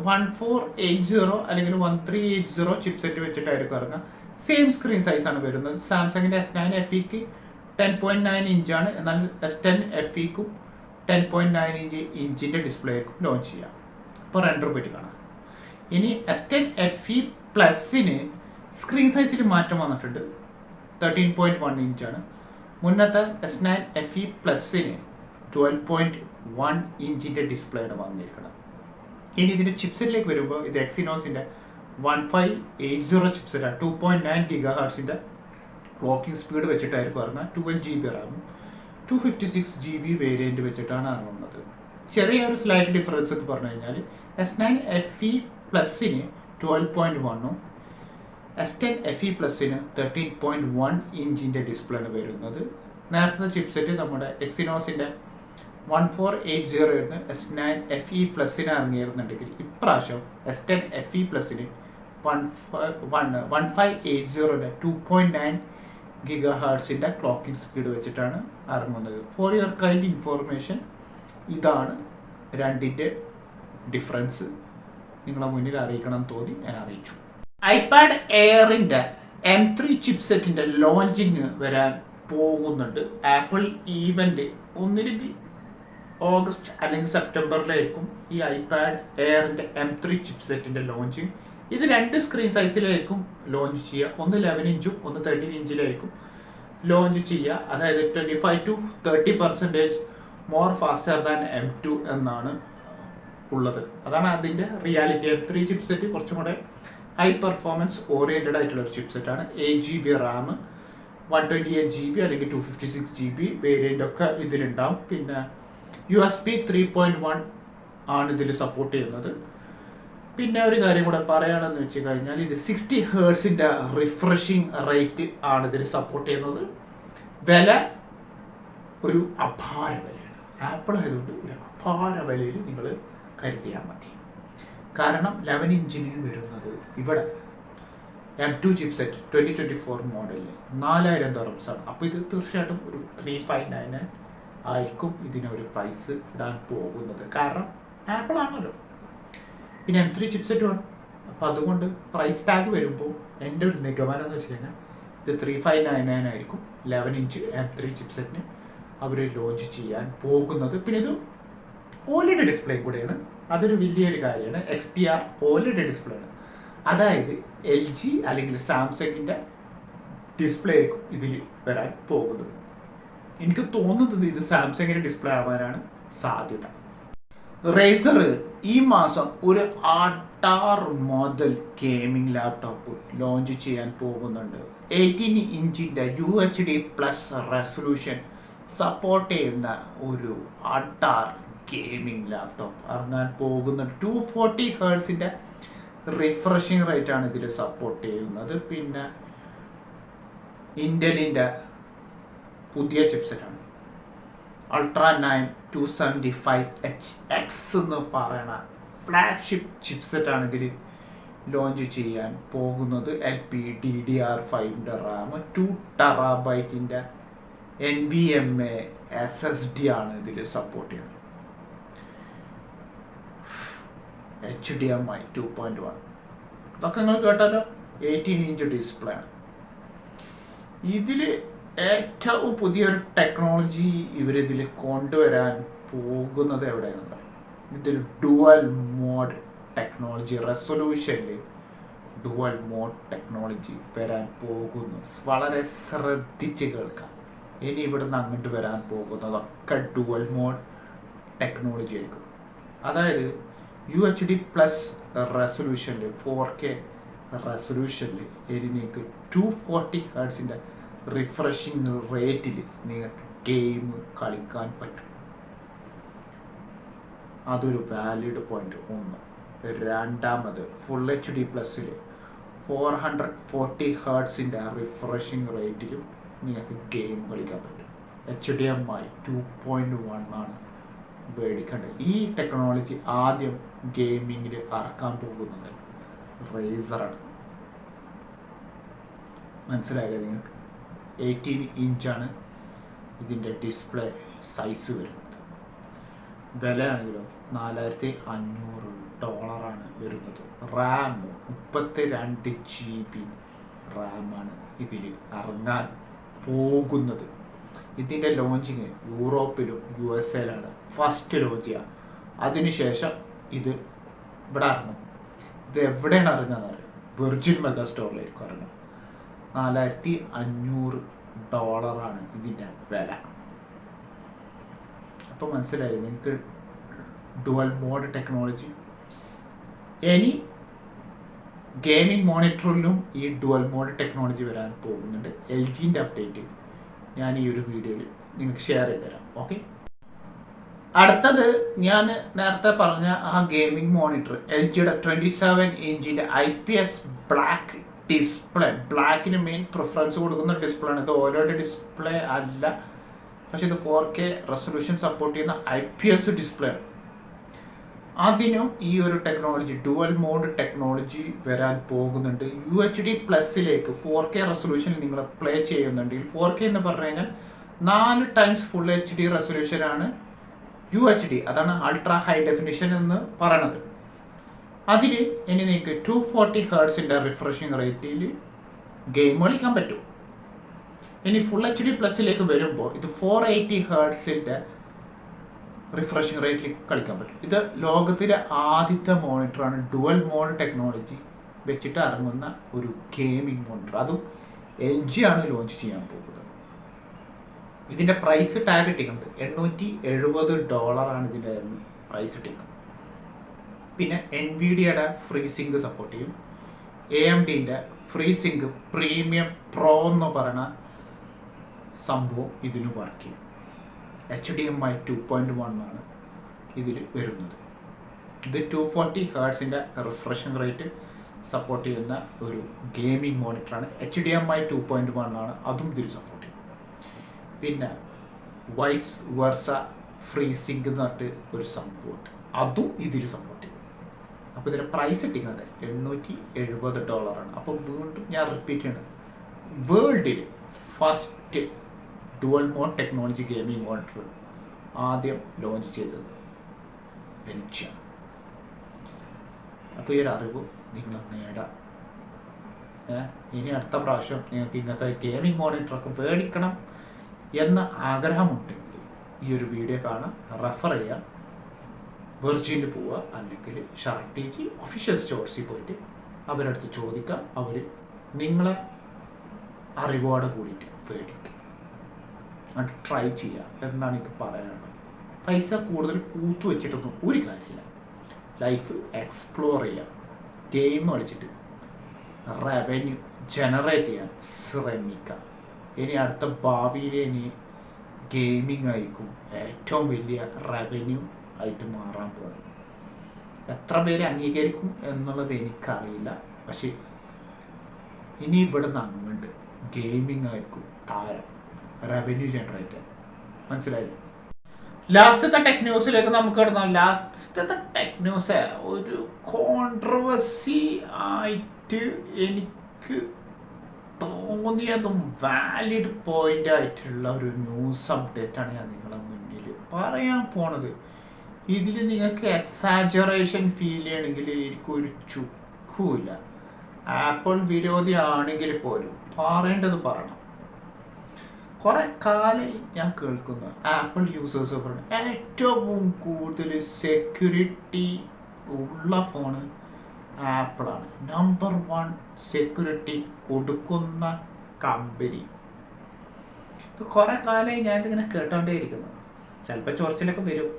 [SPEAKER 1] 1480 അല്ലെങ്കിൽ 1380 ചിപ്സെറ്റ് വെച്ചിട്ടായിരിക്കും ഇറങ്ങുക. സെയിം സ്ക്രീൻ സൈസാണ് വരുന്നത്. സാംസങ്ങിൻ്റെ S9 FEക്ക് 10.9 ഇഞ്ചാണ്. എന്നാൽ S10 FEക്കും 10.9 ഇഞ്ചിൻ്റെ ഡിസ്പ്ലേ ആയിരിക്കും ലോഞ്ച് ചെയ്യാം. ഇപ്പോൾ റെൻഡർ പറ്റി കാണാം. ഇനി S10 FE പ്ലസിന് സ്ക്രീൻ സൈസിൽ മാറ്റം വന്നിട്ടുണ്ട്. 13.1 ഇഞ്ചാണ്. മുന്നത്തെ S9 FE+ന് 12.1 ഇഞ്ചിൻ്റെ ഡിസ്പ്ലേ ആണ് വന്നിരിക്കുന്നത്. ഇനി ഇതിൻ്റെ ചിപ്സെറ്റിലേക്ക് വരുമ്പോൾ ഇത് എക്സിനോസിൻ്റെ 1580 ചിപ്സെറ്റാണ്. 2.9 GHz ക്ലോക്കിംഗ് സ്പീഡ് വെച്ചിട്ടായിരിക്കും ഇറങ്ങുക. 12 GB റാമും 256 GB വേരിയൻറ്റ് വെച്ചിട്ടാണ് ഇറങ്ങുന്നത്. ചെറിയൊരു സ്ലൈറ്റ് ഡിഫറൻസ് എന്ന് പറഞ്ഞു കഴിഞ്ഞാൽ S9 FE+ന് 12.1ഉം S10 FE+ന് 13.1 ഇഞ്ചിൻ്റെ ഡിസ്പ്ലേ ആണ് വരുന്നത്. നേരത്തെ ചിപ്സെറ്റ് നമ്മുടെ എക്സിനോസിൻ്റെ 1480 ആയിരുന്നു S9 FE+ന് ഇറങ്ങിയിരുന്നുണ്ടെങ്കിൽ ഇപ്രാവശ്യം S10 FE+ന് 1580 2.9 GHz ക്ലോക്കിംഗ് സ്പീഡ് വെച്ചിട്ടാണ് ഇറങ്ങുന്നത്. ഫോർ യുവർ കൈൻഡ് ഇൻഫോർമേഷൻ, ഇതാണ് രണ്ടിൻ്റെ ഡിഫറൻസ് നിങ്ങളെ മുന്നിൽ അറിയിക്കണം തോന്നി ഞാൻ അറിയിച്ചു. ഐപാഡ് എയറിൻ്റെ M3 ചിപ്സെറ്റിൻ്റെ ലോഞ്ചിങ് വരാൻ പോകുന്നുണ്ട്. ആപ്പിൾ ഈവൻ്റ് ഒന്നില്ലെങ്കിൽ ഓഗസ്റ്റ് അല്ലെങ്കിൽ സെപ്റ്റംബറിലായിരിക്കും ഈ ഐപാഡ് എയറിൻ്റെ M3 ചിപ്സെറ്റിൻ്റെ ലോഞ്ചിങ്. ഇത് 2 സ്ക്രീൻ സൈസിലായിരിക്കും ലോഞ്ച് ചെയ്യുക. ഒന്ന് 11 ഇഞ്ചും ഒന്ന് 13 ഇഞ്ചിലായിരിക്കും ലോഞ്ച് ചെയ്യുക. അതായത് 25 to 30% more faster than M2 എന്നാണ് ഉള്ളത്. അതാണ് അതിൻ്റെ റിയാലിറ്റി. M3 ചിപ്സെറ്റ് കുറച്ചും കൂടെ ഹൈ പെർഫോമൻസ് ഓറിയൻറ്റഡ് ആയിട്ടുള്ളൊരു ചിപ്സെറ്റാണ്. 8 GB റാം, 128 GB അല്ലെങ്കിൽ 256 GB വേരിയൻ്റ് ഒക്കെ ഇതിലുണ്ടാവും. പിന്നെ USB 3.1 ആണ് ഇതിൽ സപ്പോർട്ട് ചെയ്യുന്നത്. പിന്നെ ഒരു കാര്യം കൂടെ പറയുകയാണെന്ന് വെച്ച് കഴിഞ്ഞാൽ ഇത് 60 Hz റിഫ്രഷിങ് റേറ്റ് ആണ് ഇതിൽ സപ്പോർട്ട് ചെയ്യുന്നത്. വില ഒരു അപാര വിലയാണ്. ആപ്പിൾ ആയതുകൊണ്ട് ഒരു അപാര വിലയിൽ നിങ്ങൾ കരുതിയാൽ മതി. കാരണം 11 ഇഞ്ചിന് വരുന്നത് ഇവിടെ M2 ചിപ്സെറ്റ് 2024 മോഡലിൽ 4000 ദിർഹംസാണ്. അപ്പോൾ ഇത് തീർച്ചയായിട്ടും ഒരു 359 ആയിരിക്കും ഇതിനൊരു പ്രൈസ് ഇടാൻ പോകുന്നത്. കാരണം ആപ്പിൾ ആണല്ലോ. പിന്നെ M3 ചിപ്സെറ്റ് വേണം. അപ്പോൾ അതുകൊണ്ട് പ്രൈസ് ടാഗ് വരുമ്പോൾ എൻ്റെ ഒരു നിഗമനം എന്ന് വെച്ച് കഴിഞ്ഞാൽ ഇത് 3599 ആയിരിക്കും 11 ഇഞ്ച് M3 ചിപ്സെറ്റിന് അവർ ലോഞ്ച് ചെയ്യാൻ പോകുന്നത്. പിന്നെ ഇത് OLED ഡിസ്പ്ലേ കൂടെയാണ്. അതൊരു വലിയൊരു കാര്യമാണ്. XDR OLED ഡിസ്പ്ലേ ആണ്. അതായത് LG അല്ലെങ്കിൽ സാംസങ്ങിൻ്റെ ഡിസ്പ്ലേ ആയിരിക്കും ഇതിൽ വരാൻ പോകുന്നത്. എനിക്ക് തോന്നുന്നത് ഇത് സാംസങ്ങിൻ്റെ ഡിസ്പ്ലേ ആവാനാണ് സാധ്യത. റേസർ ഈ മാസം ഒരു 8 മോഡൽ ഗെയിമിംഗ് ലാപ്ടോപ്പ് ലോഞ്ച് ചെയ്യാൻ പോകുന്നുണ്ട്. 18 ഇഞ്ചിൻ്റെ UHD+ റെസൊല്യൂഷൻ സപ്പോർട്ട് ചെയ്യുന്ന ഒരു 8 ഗെയിമിംഗ് ലാപ്ടോപ്പ് ഇറങ്ങാൻ പോകുന്നുണ്ട്. 240 Hz റിഫ്രഷിങ് റേറ്റ് ആണ് ഇതിൽ സപ്പോർട്ട് ചെയ്യുന്നത്. പിന്നെ ഇന്റലിൻ്റെ പുതിയ ചിപ്സെറ്റാണ് Ultra 9 275HX എന്ന് പറയുന്ന ഫ്ലാഗ്ഷിപ്പ് ചിപ്സെറ്റാണ് ഇതിൽ ലോഞ്ച് ചെയ്യാൻ പോകുന്നത്. LPDDR5 Ram, 2 TB NVMe SSD ആണ് ഇതിൽ സപ്പോർട്ട് ചെയ്യുന്നത്. HDMI 2.1 ഇതൊക്കെ നിങ്ങൾ കേട്ടാലോ. 18 ഇഞ്ച് ഡിസ്പ്ലേ ആണ്. ഇതിൽ ഏറ്റവും പുതിയൊരു ടെക്നോളജി ഇവരിതിൽ കൊണ്ടുവരാൻ പോകുന്നത് എവിടെയാണെന്ന് പറയും. ഇതിൽ ഡുവൽ മോഡ് ടെക്നോളജി, റെസൊല്യൂഷനിൽ ഡുവൽ മോഡ് ടെക്നോളജി വരാൻ പോകുന്നു. വളരെ ശ്രദ്ധിച്ച് കേൾക്കാം. ഇനി ഇവിടുന്ന് അങ്ങോട്ട് വരാൻ പോകുന്നതൊക്കെ ഡുവൽ മോഡ് ടെക്നോളജി ആയിരിക്കും. അതായത് UHD+ റെസൊല്യൂഷനിൽ 4K റെസൊല്യൂഷനിൽ എനിക്ക് 240 Hz റിഫ്രഷിങ് റേറ്റിൽ നിങ്ങൾക്ക് ഗെയിം കളിക്കാൻ പറ്റും. അതൊരു വാലിഡ് പോയിന്റ് ഒന്ന്. രണ്ടാമത് ഫുൾ HD+ 440 Hz റിഫ്രഷിങ് റേറ്റിലും നിങ്ങൾക്ക് ഗെയിം കളിക്കാൻ പറ്റും. HDMI 2.1 ആണ് മേടിക്കേണ്ടത്. ഈ ടെക്നോളജി ആദ്യം ഗെയിമിങ്ങിൽ ഇറക്കാൻ പോകുന്നത് റേസറാണ്. മനസ്സിലായില്ലേ നിങ്ങൾക്ക്? 18 ഇഞ്ചാണ് ഇതിൻ്റെ ഡിസ്പ്ലേ സൈസ് വരുന്നത്. വിലയാണെങ്കിലോ $4500 വരുന്നത്. റാം 32 GB റാമാണ് ഇതിൽ ഇറങ്ങാൻ പോകുന്നത്. ഇതിൻ്റെ ലോഞ്ചിങ് യൂറോപ്പിലും USA ഫസ്റ്റ് ലോഞ്ച് ചെയ്യുക. അതിനുശേഷം ഇത് ഇവിടെ ഇറങ്ങും. ഇത് എവിടെയാണ് ഇറങ്ങുക അറിയാം? വെർജിൻ മെഗാ സ്റ്റോറിലായിരിക്കും ഇറങ്ങുക. $4500 ഡോളറാണ് ഇതിൻ്റെ വില. അപ്പോൾ മനസ്സിലായി നിങ്ങൾക്ക് ഡുവൽ മോഡ് ടെക്നോളജി. ഇനി ഗെയിമിംഗ് മോണിറ്ററിലും ഈ ഡുവൽ മോഡ് ടെക്നോളജി വരാൻ പോകുന്നുണ്ട്. എൽ ജിൻ്റെ അപ്ഡേറ്റ് ഞാൻ ഈ ഒരു വീഡിയോയിൽ നിങ്ങൾക്ക് ഷെയർ ചെയ്ത് തരാം. ഓക്കെ, അടുത്തത് ഞാൻ നേരത്തെ പറഞ്ഞ ആ ഗെയിമിംഗ് മോണിറ്റർ എൽ ജിയുടെ 27 ഇഞ്ചിൻ്റെ IPS ബ്ലാക്ക് ഡിസ്പ്ലേ. ബ്ലാക്കിന് മെയിൻ പ്രിഫറൻസ് കൊടുക്കുന്ന ഡിസ്പ്ലേ ആണ്. ഇത് ഓരോയുടെ ഡിസ്പ്ലേ അല്ല, പക്ഷെ ഇത് 4K റെസൊല്യൂഷൻ സപ്പോർട്ട് ചെയ്യുന്ന IPS ഡിസ്പ്ലേ ആണ്. അതിനും ഈ ഒരു ടെക്നോളജി ഡുവൽ മോഡ് ടെക്നോളജി വരാൻ പോകുന്നുണ്ട്. UHD പ്ലസിലേക്ക് 4K റെസൊല്യൂഷനിൽ നിങ്ങൾ പ്ലേ ചെയ്യുന്നുണ്ടെങ്കിൽ, 4K എന്ന് പറഞ്ഞു കഴിഞ്ഞാൽ 4 ടൈംസ് ഫുൾ HD റെസൊല്യൂഷനാണ് UHD, അതാണ് അൾട്രാ ഹൈ ഡെഫിനിഷൻ എന്ന് പറയണത്. അതിൽ ഇനി നിങ്ങൾക്ക് 240 ഹെർട്സിൻ്റെ റിഫ്രഷിങ് റേറ്റിൽ ഗെയിം കളിക്കാൻ പറ്റും. ഇനി ഫുൾ HD പ്ലസിലേക്ക് വരുമ്പോൾ ഇത് 480 ഹെർട്സിൻ്റെ റിഫ്രഷിങ് റേറ്റിൽ കളിക്കാൻ പറ്റും. ഇത് ലോകത്തിലെ ആദ്യത്തെ മോണിറ്ററാണ് ഡുവൽ മോഡ് ടെക്നോളജി വെച്ചിട്ട് ഇറങ്ങുന്ന ഒരു ഗെയിമിംഗ് മോണിറ്റർ. അതും LG ആണ് ലോഞ്ച് ചെയ്യാൻ പോകുന്നത്. ഇതിൻ്റെ പ്രൈസ് ടാഗ് ഇട്ടിരിക്കുന്നത് $870 ഇതിൻ്റെ പ്രൈസ് ഇട്ടിരിക്കുന്നത്. പിന്നെ NVIDIAയുടെ ഫ്രീ സിങ്ക് സപ്പോർട്ട് ചെയ്യും. AMDൻ്റെ ഫ്രീ സിങ്ക് പ്രീമിയം പ്രോ എന്ന് പറയുന്ന സംഭവം ഇതിന് വർക്ക് ചെയ്യും. HDMI 2.1 ആണ് ഇതിൽ വരുന്നത്. ഇത് 240 ഹെർട്സിൻ്റെ റിഫ്രഷിംഗ് റേറ്റ് സപ്പോർട്ട് ചെയ്യുന്ന ഒരു ഗെയിമിംഗ് മോണിറ്ററാണ്. HDMI 2.1 ആണ്, അതും ഇതിൽ സപ്പോർട്ട് ചെയ്യും. പിന്നെ വൈസ് വെർസ ഫ്രീ സിങ്ക് എന്ന് പറഞ്ഞിട്ട് ഒരു സംഭവമുണ്ട്, അതും ഇതിൽ സപ്പോർട്ട് ചെയ്യും. അപ്പോൾ ഇതിൻ്റെ പ്രൈസ് ഇട്ടിരിക്കുന്നത് $870 ആണ്. അപ്പോൾ വീണ്ടും ഞാൻ റിപ്പീറ്റ് ചെയ്യണം, വേൾഡിൽ first dual mode technology gaming monitor ആദ്യം ലോഞ്ച് ചെയ്തത് LG ആണ്. അപ്പോൾ ഈ ഒരു അറിവ് നിങ്ങൾ നേടാം. ഇനി അടുത്ത പ്രാവശ്യം നിങ്ങൾക്ക് ഇങ്ങനത്തെ ഗെയിമിംഗ് മോണിറ്ററൊക്കെ മേടിക്കണം എന്ന ആഗ്രഹമുണ്ടെങ്കിൽ ഈ ഒരു വീഡിയോ കാണാൻ റെഫർ ചെയ്യുക. വെർജിനിൽ പോവുക, അല്ലെങ്കിൽ ഷാർപ്പ് TG ഒഫീഷ്യൽ സ്റ്റോഴ്സിൽ പോയിട്ട് അവരടുത്ത് ചോദിക്കുക. അവർ നിങ്ങളെ അറിവോടെ കൂടിയിട്ട് മേടിക്കുക, അത് ട്രൈ ചെയ്യുക എന്നാണ് എനിക്ക് പറയാനുള്ളത്. പൈസ കൂടുതൽ കൂത്തു വെച്ചിട്ടൊന്നും ഒരു കാര്യമില്ല. ലൈഫ് എക്സ്പ്ലോർ ചെയ്യുക, ഗെയിം കളിച്ചിട്ട് റവന്യൂ ജനറേറ്റ് ചെയ്യാൻ ശ്രമിക്കുക. ഇനി അടുത്ത ഭാവിയിൽ ഇനി ഗെയിമിംഗ് ആയിരിക്കും ഏറ്റവും വലിയ റവന്യൂ ആയിട്ട് മാറാൻ പോകുന്നത്. എത്ര പേര് അംഗീകരിക്കും എന്നുള്ളത് എനിക്കറിയില്ല, പക്ഷെ ഇനി ഇവിടെ നിന്ന് അങ്ങോട്ട് ഗെയിമിംഗ് ആയിരിക്കും താരം, റവന്യൂ ജനറേറ്റ്. മനസ്സിലായില്ലേ? ലാസ്റ്റത്തെ ടെക് ന്യൂസിലേക്ക് നമുക്ക് കിടന്നാൽ, ലാസ്റ്റത്തെ ടെക് ന്യൂസ് ഒരു കോൺട്രവേഴ്സി ആയിട്ട് എനിക്ക് തോന്നിയതും വാലിഡ് പോയിന്റ് ആയിട്ടുള്ള ഒരു ന്യൂസ് അപ്ഡേറ്റ് ആണ് ഞാൻ നിങ്ങളുടെ മുന്നിൽ പറയാൻ പോണത്. ഇതിൽ നിങ്ങൾക്ക് എക്സാജറേഷൻ ഫീൽ ചെയ്യണമെങ്കിൽ എനിക്കൊരു ചുക്കുമില്ല. ആപ്പിൾ വിരോധിയാണെങ്കിൽ പോലും പറയേണ്ടത് പറയണം. കുറെ കാലം ഞാൻ കേൾക്കുന്നു ആപ്പിൾ യൂസേഴ്സ് പറഞ്ഞു ഏറ്റവും കൂടുതൽ സെക്യൂരിറ്റി ഉള്ള ഫോണ് ആപ്പിളാണ്, നമ്പർ 1 സെക്യൂരിറ്റി കൊടുക്കുന്ന കമ്പനി. ഇത് കുറെ കാലമായി ഞാൻ ഇതിങ്ങനെ കേട്ടോണ്ടേയിരിക്കുന്നു. ചിലപ്പോൾ ചോർച്ചിലൊക്കെ വരും,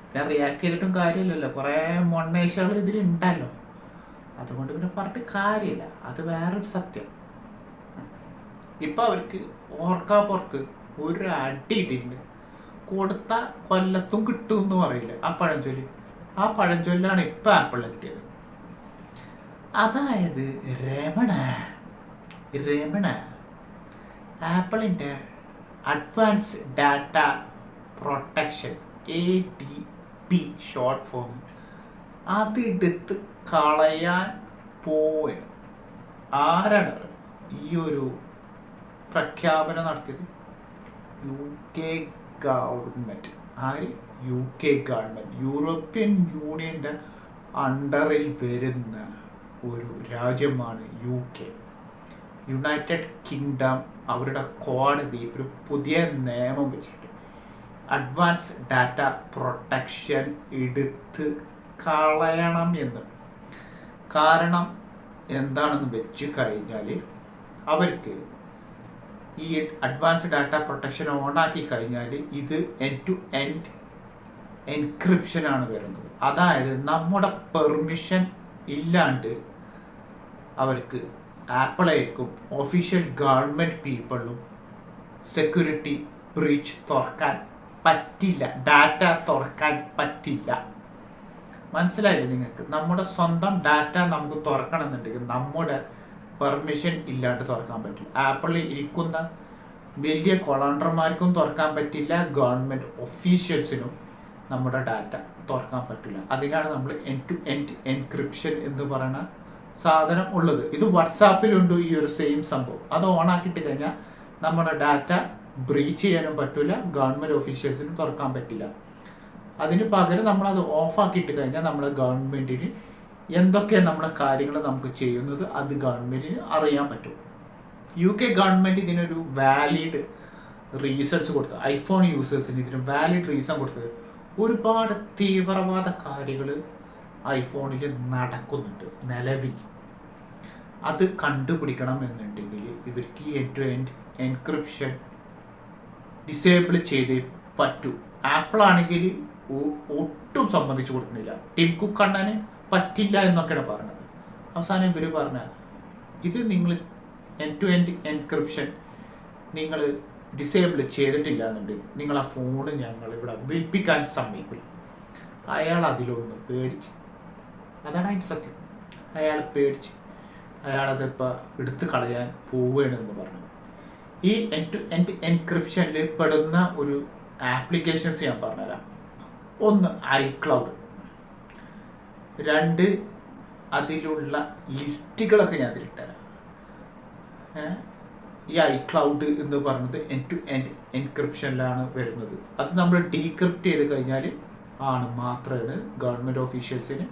[SPEAKER 1] പിന്നെ റിയാക്ട് ചെയ്തിട്ടും കാര്യമില്ലല്ലോ, കുറേ മൊണ്ണേശകൾ ഇതിലുണ്ടല്ലോ, അതുകൊണ്ട് പിന്നെ പറഞ്ഞിട്ട് കാര്യമില്ല. അത് വേറൊരു സത്യം. ഇപ്പം അവർക്ക് ഓർക്കാപ്പുറത്ത് ഒരു അടി ഇട്ടിട്ടുണ്ട്. കൊടുത്ത കൊല്ലത്തും കിട്ടും എന്ന് പറയില്ല ആ പഴഞ്ചൊല്ല്. ആ പഴഞ്ചൊല്ലാണ് ഇപ്പം ആപ്പിളിൽ കിട്ടിയത്. അതായത് രമണ ആപ്പിളിൻ്റെ advance data protection ADP short form അതെടുത്ത് കളയാൻ പോവുകയാണ്. ആരാണ് ഈ ഒരു പ്രഖ്യാപനം നടത്തിയത്? UK government. ആര്? UK government. യൂറോപ്യൻ യൂണിയൻ്റെ അണ്ടറിൽ വരുന്ന ഒരു രാജ്യമാണ് UK. യുണൈറ്റഡ് കിങ്ഡം അവരുടെ കോടതി ഒരു പുതിയ നിയമം വെച്ചിട്ട് അഡ്വാൻസ് ഡാറ്റ പ്രൊട്ടക്ഷൻ എടുത്ത് കളയണം എന്ന്. കാരണം എന്താണെന്ന് വെച്ച് കഴിഞ്ഞാൽ അവർക്ക് ഈ അഡ്വാൻസ് ഡാറ്റ പ്രൊട്ടക്ഷൻ ഓണാക്കി കഴിഞ്ഞാൽ ഇത് എൻഡ് ടു എൻഡ് എൻക്രിപ്ഷനാണ് വരുന്നത്. അതായത് നമ്മുടെ പെർമിഷൻ ഇല്ലാണ്ട് അവർക്ക് ആപ്പിളായിരിക്കും ഒഫീഷ്യൽ ഗവൺമെൻറ് പീപ്പിളും സെക്യൂരിറ്റി ബ്രീച്ച് തുറക്കാൻ പറ്റില്ല, ഡാറ്റ തുറക്കാൻ പറ്റില്ല. മനസ്സിലായില്ലേ നിങ്ങൾക്ക്? നമ്മുടെ സ്വന്തം ഡാറ്റ നമുക്ക് തുറക്കണമെന്നുണ്ടെങ്കിൽ നമ്മുടെ പെർമിഷൻ ഇല്ലാണ്ട് തുറക്കാൻ പറ്റില്ല. ആപ്പിളിൽ ഇരിക്കുന്ന വലിയ കൊളണ്ടർമാർക്കും തുറക്കാൻ പറ്റില്ല, ഗവൺമെൻറ് ഒഫീഷ്യൽസിനും നമ്മുടെ ഡാറ്റ തുറക്കാൻ പറ്റില്ല. അതിനാണ് നമ്മൾ എൻഡ് ടു എൻഡ് എൻക്രിപ്ഷൻ എന്ന് പറയുന്ന സാധനം ഉള്ളത്. ഇത് വാട്സാപ്പിലുണ്ട് ഈ ഒരു സെയിം സംഭവം. അത് ഓണാക്കിയിട്ട് കഴിഞ്ഞാൽ നമ്മുടെ ഡാറ്റ ബ്രീച്ച് ചെയ്യാനും പറ്റില്ല, ഗവൺമെൻറ് ഓഫീഷ്യൽസിനും തുറക്കാൻ പറ്റില്ല. അതിന് പകരം നമ്മളത് ഓഫാക്കിയിട്ട് കഴിഞ്ഞാൽ നമ്മളെ ഗവൺമെൻറ്റിന് എന്തൊക്കെയാണ് നമ്മളെ കാര്യങ്ങൾ നമുക്ക് ചെയ്യുന്നത് അത് ഗവൺമെൻറ്റിന് അറിയാൻ പറ്റും. UK ഗവൺമെൻറ് ഇതിനൊരു വാലിഡ് റീസൺസ് കൊടുത്തത്, ഐഫോൺ യൂസേഴ്സിന് ഇതിന് വാലിഡ് റീസൺ കൊടുത്തത് ഒരുപാട് തീവ്രവാദ കാര്യങ്ങൾ ഐഫോണിൽ നടക്കുന്നുണ്ട് നിലവിൽ. അത് കണ്ടുപിടിക്കണം എന്നുണ്ടെങ്കിൽ ഇവർക്ക് end to end encryption disable ചെയ്തേ പറ്റൂ. ആപ്പിൾ ആണെങ്കിൽ ഒട്ടും സമ്മതിച്ചു കൊടുക്കുന്നില്ല. ടിം കുക്ക് അണ്ണന് പറ്റില്ല എന്നൊക്കെയാണ് പറഞ്ഞത്. അവസാനം ഇവർ പറഞ്ഞ ഇത് നിങ്ങൾ എൻഡ് ടു എൻഡ് എൻക്രിപ്ഷൻ നിങ്ങൾ ഡിസേബിൾ ചെയ്തിട്ടില്ല എന്നുണ്ടെങ്കിൽ നിങ്ങൾ ആ ഫോൺ ഞങ്ങൾ ഇവിടെ വിൽപ്പിക്കാൻ സമ്മതിക്കില്ല. അയാൾ അതിലൊന്ന് പേടിച്ച്, അതാണ് അതിൻ്റെ സത്യം. അയാൾ പേടിച്ച് അയാളതിപ്പോൾ എടുത്ത് കളയാൻ പോവുകയാണെന്ന് പറഞ്ഞു. ഈ എൻഡ് ടു എൻഡ് എൻക്രിപ്ഷനിൽ പെടുന്ന ഒരു ആപ്ലിക്കേഷൻസ് ഞാൻ പറഞ്ഞുതരാം. ഒന്ന് ഐക്ലൗഡ്, രണ്ട് അതിലുള്ള ലിസ്റ്റുകളൊക്കെ ഞാൻ അതിലിട്ടുതരാം. ഈ ഐക്ലൗഡ് എന്ന് പറയുന്നത് എൻഡ് ടു എൻഡ് എൻക്രിപ്ഷനിലാണ് വരുന്നത്. അത് നമ്മൾ ഡീക്രിപ്റ്റ് ചെയ്ത് കഴിഞ്ഞാൽ മാത്രമേ ഗവൺമെൻറ് ഓഫീഷ്യൽസിന്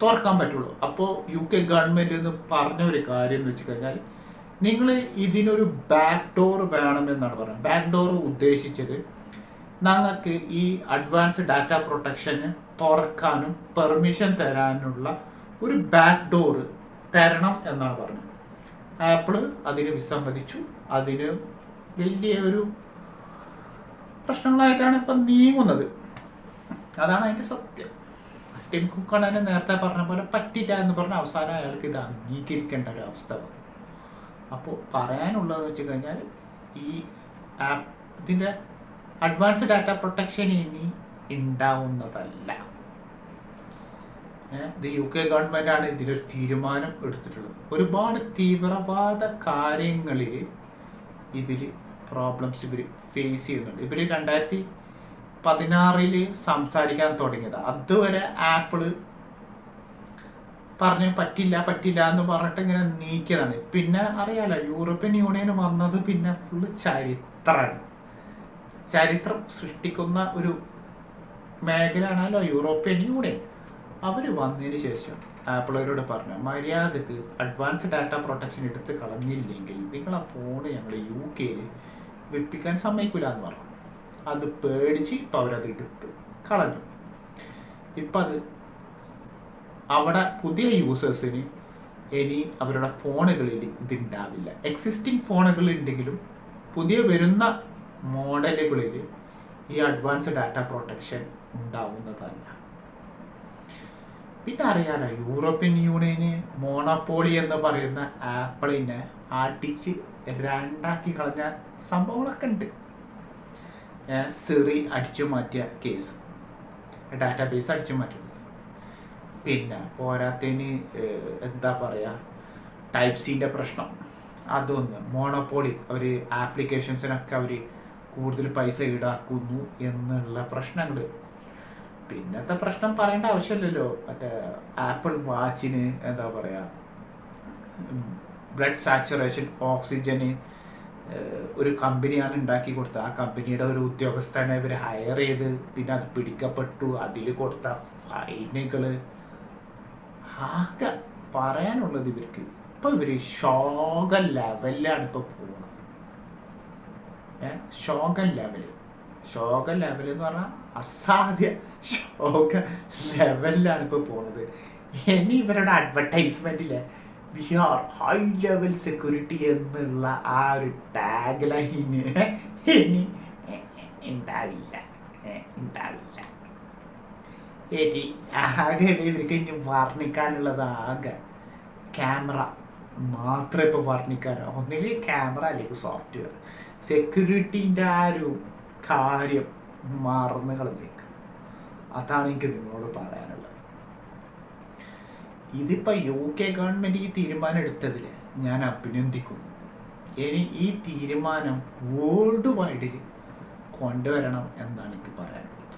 [SPEAKER 1] തുറക്കാൻ പറ്റുള്ളൂ. അപ്പോൾ UK ഗവൺമെൻറ് എന്ന് പറഞ്ഞ ഒരു കാര്യം എന്ന് വെച്ച് കഴിഞ്ഞാൽ നിങ്ങൾ ഇതിനൊരു ബാക്ക് ഡോർ വേണമെന്നാണ് പറയുന്നത്. ബാക്ക് ഡോർ ഉദ്ദേശിച്ചത് ഞങ്ങൾക്ക് ഈ അഡ്വാൻസ് ഡാറ്റ പ്രൊട്ടക്ഷന് തുറക്കാനും പെർമിഷൻ തരാനുള്ള ഒരു ബാക്ക് ഡോർ തരണം എന്നാണ് പറഞ്ഞത്. ആപ്പിൾ അതിന് വിസമ്മതിച്ചു. അതിന് വലിയ ഒരു പ്രശ്നങ്ങളായിട്ടാണ് ഇപ്പം നീങ്ങുന്നത്. അതാണ് അതിൻ്റെ സത്യം. ടിം കുക്ക് തന്നെ നേരത്തെ പറഞ്ഞ പോലെ പറ്റില്ല എന്ന് പറഞ്ഞ അവസാനം അയാൾക്ക് ഇത് അംഗീകരിക്കേണ്ട ഒരു അവസ്ഥ വന്നു. അപ്പോൾ പറയാനുള്ളതെന്ന് വെച്ച് കഴിഞ്ഞാൽ ഈ ആപ്പ് ഇതിൻ്റെ അഡ്വാൻസ് ഡാറ്റ പ്രൊട്ടക്ഷൻ ഇനി ഉണ്ടാവുന്നതല്ല. ഇത് UK ഗവൺമെൻറ്റാണ് ഇതിലൊരു തീരുമാനം എടുത്തിട്ടുള്ളത്. ഒരുപാട് തീവ്രവാദ കാര്യങ്ങളിൽ ഇതിൽ പ്രോബ്ലംസ് ഇവർ ഫേസ് ചെയ്യുന്നുണ്ട്. ഇവർ 2016 സംസാരിക്കാൻ തുടങ്ങിയത്. അതുവരെ ആപ്പിള് പറഞ്ഞ് പറ്റില്ല എന്ന് പറഞ്ഞിട്ട് ഇങ്ങനെ നീക്കിയതാണ്. പിന്നെ അറിയാലോ, യൂറോപ്യൻ യൂണിയൻ വന്നത് പിന്നെ ഫുള്ള് ചരിത്രമാണ്. ചരിത്രം സൃഷ്ടിക്കുന്ന ഒരു മേഖലയാണല്ലോ യൂറോപ്യൻ യൂണിയൻ. അവർ വന്നതിന് ശേഷം ആപ്പിളവരോട് പറഞ്ഞു, മര്യാദക്ക് അഡ്വാൻസ് ഡാറ്റ പ്രൊട്ടക്ഷൻ എടുത്ത് കളഞ്ഞില്ലെങ്കിൽ നിങ്ങളെ ഫോണ് ഞങ്ങൾ UK വിൽപ്പിക്കാൻ സമ്മതിക്കില്ല എന്ന് പറഞ്ഞു. അത് പേടിച്ച് ഇപ്പം അവരത് എടുത്ത് കളഞ്ഞു. ഇപ്പം അത് അവിടെ പുതിയ യൂസേഴ്സിന് ഇനി അവരുടെ ഫോണുകളിൽ ഇതുണ്ടാവില്ല. എക്സിസ്റ്റിംഗ് ഫോണുകൾ ഉണ്ടെങ്കിലും പുതിയ വരുന്ന മോഡലുകളിൽ ഈ അഡ്വാൻസ് ഡാറ്റ പ്രൊട്ടക്ഷൻ ഉണ്ടാവുന്നതല്ല. പിന്നെ അറിയാലോ, യൂറോപ്യൻ യൂണിയന് മോണോപോളി എന്ന് പറയുന്ന ആപ്പിളിനെ അടിച്ച് രണ്ടാക്കി കളഞ്ഞ സംഭവങ്ങളൊക്കെ ഉണ്ട്. സിറി അടിച്ചു മാറ്റിയ കേസ്, ഡാറ്റാബേസ് അടിച്ചു മാറ്റുന്നത്. പിന്നെ പോരാത്തതിന് എന്താ പറയുക, ടൈപ്പ് സിൻ്റെ പ്രശ്നം, അതൊന്ന് മോണോപോളി, അവർ ആപ്ലിക്കേഷൻസിനൊക്കെ അവർ കൂടുതൽ പൈസ ഈടാക്കുന്നു എന്നുള്ള പ്രശ്നങ്ങൾ. പിന്നത്തെ പ്രശ്നം പറയേണ്ട ആവശ്യമില്ലല്ലോ, മറ്റേ ആപ്പിൾ വാച്ചിന് എന്താ പറയുക, ബ്ലഡ് സാച്ചുറേഷൻ ഓക്സിജന് ഒരു കമ്പനിയാണ് ഉണ്ടാക്കി കൊടുത്തത്. ആ കമ്പനിയുടെ ഒരു ഉദ്യോഗസ്ഥനെ ഇവർ ഹയർ ചെയ്ത് പിന്നെ അത് പിടിക്കപ്പെട്ടു. അതിൽ കൊടുത്ത ഫൈനുകൾ ആകെ പറയാനുള്ളത് ഇവർക്ക്. ഇപ്പോൾ ഇവർ ശോക ലെവലിലാണ് ഇപ്പോൾ പോകുന്നത്. ശോക ലെവൽ എന്ന് പറഞ്ഞാൽ അസാധ്യ ശോക ലെവലിലാണ് ഇപ്പോൾ പോകുന്നത്. ഇനി ഇവരുടെ അഡ്വർടൈസ്മെൻറ്റിലെ we are high level security എന്നുള്ള ആ ഒരു ടാഗ് ലൈന് ഇനി ഉണ്ടാവില്ല. ഏറ്റി ആകെ ഇവർക്ക് ഇനി വർണ്ണിക്കാനുള്ളത് ആകെ ക്യാമറ മാത്രമേ ഇപ്പോൾ വർണ്ണിക്കാനോ, ഒന്നില്ലെങ്കിൽ ക്യാമറ അല്ലെങ്കിൽ സോഫ്റ്റ്വെയർ. സെക്യൂരിറ്റീൻ്റെ ആ ഒരു കാര്യം മറന്ന് കളഞ്ഞേക്കും. അതാണ് എനിക്ക് നിങ്ങളോട് പറയാനുള്ളത്. ഇതിപ്പോൾ UK ഗവൺമെൻറ് ഈ തീരുമാനം എടുത്തതിൽ ഞാൻ അഭിനന്ദിക്കുന്നു. ഇനി ഈ തീരുമാനം വേൾഡ് വൈഡിൽ കൊണ്ടുവരണം എന്നാണ് എനിക്ക് പറയാനുള്ളത്.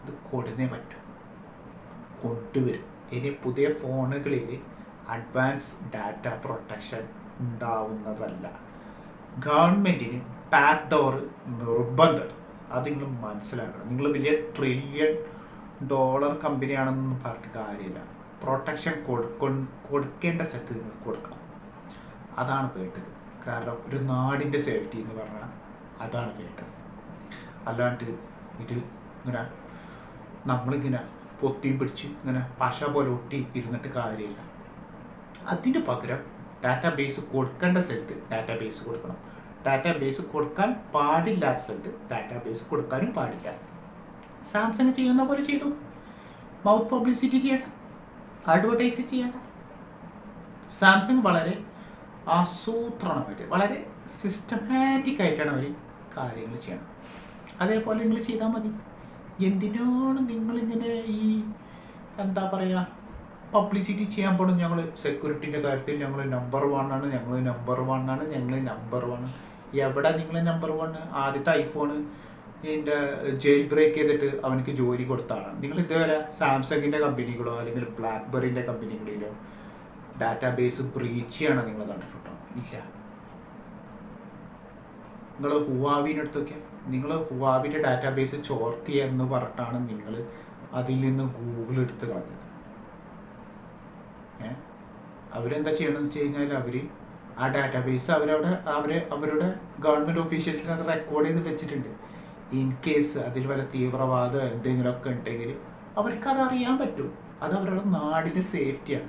[SPEAKER 1] ഇത് കൊടുന്നേ പറ്റും, കൊണ്ടുവരും. ഇനി പുതിയ ഫോണുകളിൽ അഡ്വാൻസ് ഡാറ്റ പ്രൊട്ടക്ഷൻ ഉണ്ടാവുന്നതല്ല. ഗവൺമെൻറ്റിന് ബാക്ക് ഡോർ നിർബന്ധം. അത് നിങ്ങൾ മനസ്സിലാക്കണം. നിങ്ങൾ വലിയ $1 ട്രില്യൺ കമ്പനിയാണെന്നൊന്നും പറഞ്ഞിട്ട് കാര്യമില്ല. പ്രൊട്ടക്ഷൻ കൊടുക്കേണ്ട സ്ഥലത്ത് നിങ്ങൾ കൊടുക്കണം. അതാണ് വേണ്ടത്. കാരണം ഒരു നാടിൻ്റെ സേഫ്റ്റി എന്ന് പറഞ്ഞാൽ അതാണ് വേണ്ടത്. അല്ലാണ്ട് ഇത് ഇങ്ങനെ നമ്മളിങ്ങനെ പൊത്തിയും പിടിച്ച് ഇങ്ങനെ പശ പോലെ ഒട്ടി ഇരുന്നിട്ട് കാര്യമില്ല. അതിന് പകരം ഡാറ്റാബേസ് കൊടുക്കേണ്ട സ്ഥലത്ത് ഡാറ്റാബേസ് കൊടുക്കണം. ഡാറ്റാബേസ് കൊടുക്കാൻ പാടില്ലാത്ത സ്ഥലത്ത് ഡാറ്റാബേസ് കൊടുക്കാനും പാടില്ല. സാംസങ് ചെയ്യുന്ന പോലെ ചെയ്തു. മൗത്ത് പബ്ലിസിറ്റി ചെയ്യണ്ട, അഡ്വർടൈസ് ചെയ്യണ്ട. സാംസങ് വളരെ ആസൂത്രണമായിട്ട് വളരെ സിസ്റ്റമാറ്റിക് ആയിട്ടാണ് അവർ കാര്യങ്ങൾ ചെയ്യണം. അതേപോലെ നിങ്ങൾ ചെയ്താൽ മതി. എന്തിനാണ് നിങ്ങളിങ്ങനെ ഈ എന്താ പറയുക പബ്ലിസിറ്റി ചെയ്യാൻ പോകണം? ഞങ്ങൾ സെക്യൂരിറ്റീൻ്റെ കാര്യത്തിൽ ഞങ്ങൾ നമ്പർ 1 ആണ്, ഞങ്ങൾ നമ്പർ 1. എവിടെ നിങ്ങൾ നമ്പർ 1? ആദ്യത്തെ ഐഫോൺ ഇതിൻ്റെ ജയിൽ ബ്രേക്ക് ചെയ്തിട്ട് അവനക്ക് ജോലി കൊടുത്താണ്. നിങ്ങൾ ഇതുവരെ സാംസങ്ങിൻ്റെ കമ്പനികളോ അല്ലെങ്കിൽ ബ്ലാക്ക്ബെറിൻ്റെ കമ്പനികളിലോ ഡാറ്റാബേസ് ബ്രീച്ച് ചെയ്യണം നിങ്ങൾ കണ്ടിട്ടുണ്ടോ? ഇല്ല. നിങ്ങൾ ഹുവാവിനടുത്തൊക്കെ നിങ്ങൾ ഹുവാവിൻ്റെ ഡാറ്റാബേസ് ചോർത്തി എന്ന് പറഞ്ഞിട്ടാണ് നിങ്ങൾ അതിൽ നിന്ന് ഗൂഗിൾ എടുത്ത് കളഞ്ഞത്. അവരെന്താ ചെയ്യണമെന്ന് വെച്ച് കഴിഞ്ഞാൽ അവർ ആ ഡാറ്റാബേസ് അവരുടെ ഗവൺമെൻറ് ഓഫീഷ്യൽസിന് അത് റെക്കോർഡ് ചെയ്ത് വെച്ചിട്ടുണ്ട്. ഇൻ കേസ് അതിൽ വല്ല തീവ്രവാദം എന്തെങ്കിലുമൊക്കെ ഉണ്ടെങ്കിൽ അവർക്കത് അറിയാൻ പറ്റും. അത് അവരുടെ നാടിൻ്റെ സേഫ്റ്റിയാണ്.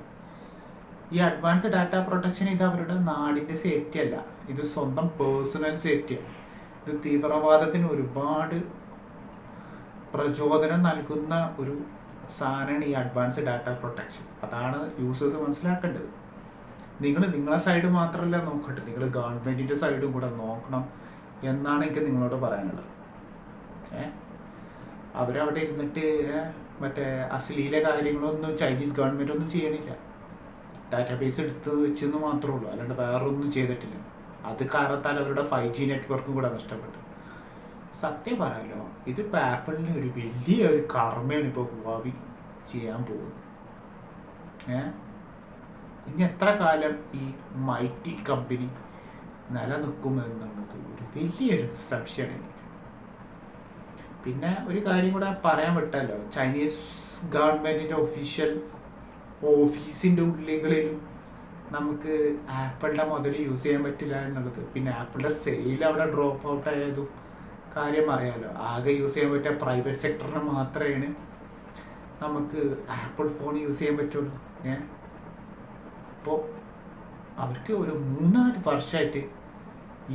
[SPEAKER 1] ഈ അഡ്വാൻസ് ഡാറ്റ പ്രൊട്ടക്ഷൻ ഇത് അവരുടെ നാടിൻ്റെ സേഫ്റ്റി അല്ല, ഇത് സ്വന്തം പേഴ്സണൽ സേഫ്റ്റിയാണ്. ഇത് തീവ്രവാദത്തിന് ഒരുപാട് പ്രചോദനം നൽകുന്ന ഒരു സാധനമാണ് ഈ അഡ്വാൻസ് ഡാറ്റ പ്രൊട്ടക്ഷൻ. അതാണ് യൂസേഴ്സ് മനസ്സിലാക്കേണ്ടത്. നിങ്ങൾ നിങ്ങളെ സൈഡ് മാത്രമല്ല നോക്കട്ടെ, നിങ്ങൾ ഗവൺമെൻറ്റിൻ്റെ സൈഡും കൂടെ നോക്കണം എന്നാണ് എനിക്ക് നിങ്ങളോട് പറയാനുള്ളത്. അവരവിടെ ഇരുന്നിട്ട് മറ്റേ അശ്ലീല കാര്യങ്ങളൊന്നും ചൈനീസ് ഗവൺമെൻറ് ഒന്നും ചെയ്യണില്ല. ഡാറ്റാബേസ് എടുത്ത് വെച്ചെന്ന് മാത്രമേ ഉള്ളൂ, അല്ലാണ്ട് വേറൊന്നും ചെയ്തിട്ടില്ല. അത് കാരണത്താൽ അവരുടെ 5G നെറ്റ്വർക്കും കൂടെ നഷ്ടപ്പെട്ടു. സത്യം പറയാലോ, ഇതിപ്പോൾ ആപ്പിളിന് ഒരു വലിയൊരു കർമ്മയാണ് ഇപ്പോൾ ഹുവാവി ചെയ്യാൻ പോകുന്നത്. ഇനി എത്ര കാലം ഈ മൈറ്റി കമ്പനി നിലനിൽക്കുമെന്നുള്ളത് ഒരു വലിയൊരു സംശയമാണ് എനിക്ക്. പിന്നെ ഒരു കാര്യം കൂടെ പറയാൻ വിട്ടല്ലോ, ചൈനീസ് ഗവൺമെൻറ്റിൻ്റെ ഒഫീഷ്യൽ ഓഫീസിൻ്റെ ഉള്ളികളിലും നമുക്ക് ആപ്പിളിൻ്റെ മുതൽ യൂസ് ചെയ്യാൻ പറ്റില്ല എന്നുള്ളത്. പിന്നെ ആപ്പിളിൻ്റെ സെയിൽ അവിടെ ഡ്രോപ്പ് ഔട്ട് ആയതും കാര്യം അറിയാമല്ലോ. ആകെ യൂസ് ചെയ്യാൻ പറ്റിയ പ്രൈവറ്റ് സെക്ടറിന് മാത്രമേ നമുക്ക് ആപ്പിൾ ഫോൺ യൂസ് ചെയ്യാൻ പറ്റുള്ളൂ. അപ്പോൾ അവർക്ക് ഒരു 3-4 വർഷമായിട്ട്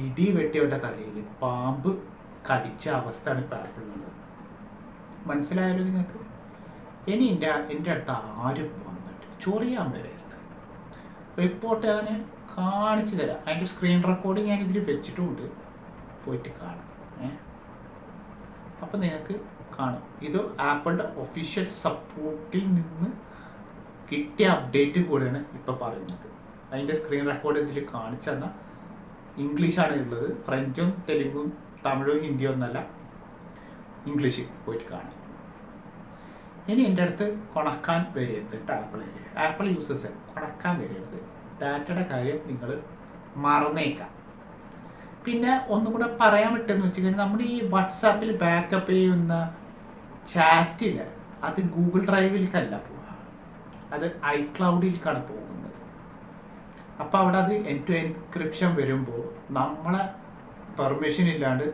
[SPEAKER 1] ഇടി വെട്ടിയവരുടെ തലയിൽ പാമ്പ് കടിച്ച അവസ്ഥയാണ് ഇപ്പോൾ ആപ്പിളിനുള്ളത്. മനസ്സിലായാലോ നിങ്ങൾക്ക്? ഇനി എൻ്റെ അടുത്ത് ആരും വന്നിട്ട് ചൊറിയാൻ വരരുത്. റിപ്പോർട്ട് ഞാൻ കാണിച്ചു തരാം. അതിൻ്റെ സ്ക്രീൻ റെക്കോർഡിങ് ഞാൻ ഇതിൽ വെച്ചിട്ടുമുണ്ട്, പോയിട്ട് കാണാം. അപ്പം നിങ്ങൾക്ക് കാണും. ഇത് ആപ്പിളിൻ്റെ ഒഫീഷ്യൽ സപ്പോർട്ടിൽ നിന്ന് കിട്ടിയ അപ്ഡേറ്റ് കൂടെയാണ് ഇപ്പോൾ പറയുന്നത്. അതിൻ്റെ സ്ക്രീൻ റെക്കോർഡ് ഇതിൽ കാണിച്ചു തന്നാൽ ഇംഗ്ലീഷാണ് ഉള്ളത്. ഫ്രഞ്ചും തെലുങ്കും തമിഴും ഹിന്ദിയും ഒന്നല്ല, ഇംഗ്ലീഷ് പോയിട്ട് കാണാം. ഇനി എൻ്റെ അടുത്ത് കൊണക്കാൻ വരരുത്. ആപ്പിൾ യൂസേഴ്സ് കൊണക്കാൻ വരരുത്. ഡാറ്റയുടെ കാര്യം നിങ്ങൾ മറന്നേക്കാം. പിന്നെ ഒന്നും കൂടെ പറയാൻ പറ്റുമെന്ന് വെച്ച് കഴിഞ്ഞാൽ, നമ്മുടെ ഈ വാട്സാപ്പിൽ ബാക്കപ്പ് ചെയ്യുന്ന ചാറ്റിൽ അത് ഗൂഗിൾ ഡ്രൈവിലേക്കല്ല പോവുക, അത് ഐക്ലൗഡിലേക്കാണ് പോകുന്നത്. അപ്പോൾ അവിടെ അത് എൻഡ് ടു എൻക്രിപ്ഷൻ വരുമ്പോൾ നമ്മളെ പെർമിഷൻ ഇല്ലാണ്ട്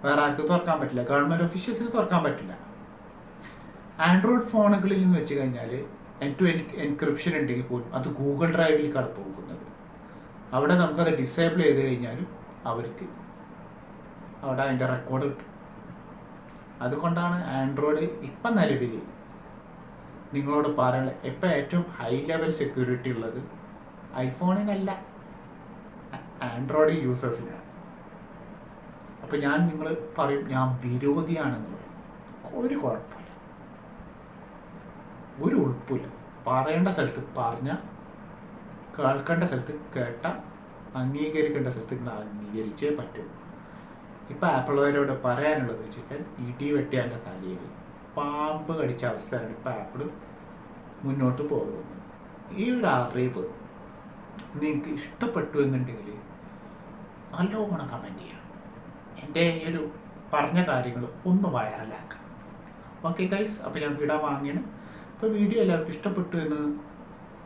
[SPEAKER 1] വേറെ ആർക്കും തുറക്കാൻ പറ്റില്ല, ഗവൺമെൻറ് ഓഫീഷ്യൽസിന് തുറക്കാൻ പറ്റില്ല. ആൻഡ്രോയിഡ് ഫോണുകളിൽ എന്ന് വെച്ച് കഴിഞ്ഞാൽ എൻഡ് ടു എൻഡ് എൻക്രിപ്ഷൻ ഉണ്ടെങ്കിൽ പോലും അത് ഗൂഗിൾ ഡ്രൈവിലേക്കാണ് പോകുന്നത്. അവിടെ നമുക്കത് ഡിസേബിൾ ചെയ്ത് കഴിഞ്ഞാലും അവർക്ക് അവിടെ അതിൻ്റെ റെക്കോർഡ് കിട്ടും. അതുകൊണ്ടാണ് ആൻഡ്രോയിഡ് ഇപ്പം നിലവിൽ നിങ്ങളോട് പറയുന്നത് ഇപ്പം ഏറ്റവും ഹൈ ലെവൽ സെക്യൂരിറ്റി ഉള്ളത് ഐഫോണിനല്ല, ആൻഡ്രോയിഡ് യൂസേഴ്സിനാണ്. അപ്പോൾ നിങ്ങൾ പറയും ഞാൻ വിരോധിയാണെന്ന് പറയും. ഒരു കുഴപ്പമില്ല, ഒരു ഉൾപ്പില്ല. പറയേണ്ട സ്ഥലത്ത് പറഞ്ഞാൽ, കേൾക്കേണ്ട സ്ഥലത്ത് കേട്ട, അംഗീകരിക്കേണ്ട സ്ഥലത്ത് നിങ്ങൾ അംഗീകരിച്ചേ പറ്റൂ. ഇപ്പം ആപ്പിളുകാരോട് പറയാനുള്ളത് വെച്ചാൽ ഇടി വെട്ടിയാൻ്റെ തലയിൽ പാമ്പ് കടിച്ച അവസ്ഥയാണ് ഇപ്പം ആപ്പിൾ മുന്നോട്ട് പോകുന്നത്. ഈ ഒരു അറിവ് നിങ്ങൾക്ക് ഇഷ്ടപ്പെട്ടു എന്നുണ്ടെങ്കിൽ നല്ലോണം കമൻറ്റ് ചെയ്യാം. എൻ്റെ ഒരു പറഞ്ഞ കാര്യങ്ങൾ ഒന്ന് വൈറലാക്കാം. ഓക്കെ ഗൈസ്, അപ്പോൾ ഞാൻ വിടാൻ വാങ്ങിയാണ്. അപ്പോൾ വീഡിയോ എല്ലാവർക്കും ഇഷ്ടപ്പെട്ടു എന്ന്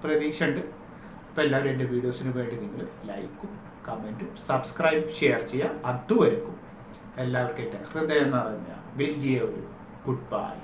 [SPEAKER 1] പ്രതീക്ഷ ഉണ്ട്. അപ്പോൾ എല്ലാവരും എൻ്റെ വീഡിയോസിന് വേണ്ടി നിങ്ങൾ ലൈക്കും കമൻറ്റും സബ്സ്ക്രൈബ് ഷെയർ ചെയ്യുക. അതുവരെക്കും എല്ലാവർക്കും എൻ്റെ ഹൃദയം നിറഞ്ഞ വലിയ ഒരു ഗുഡ് ബൈ.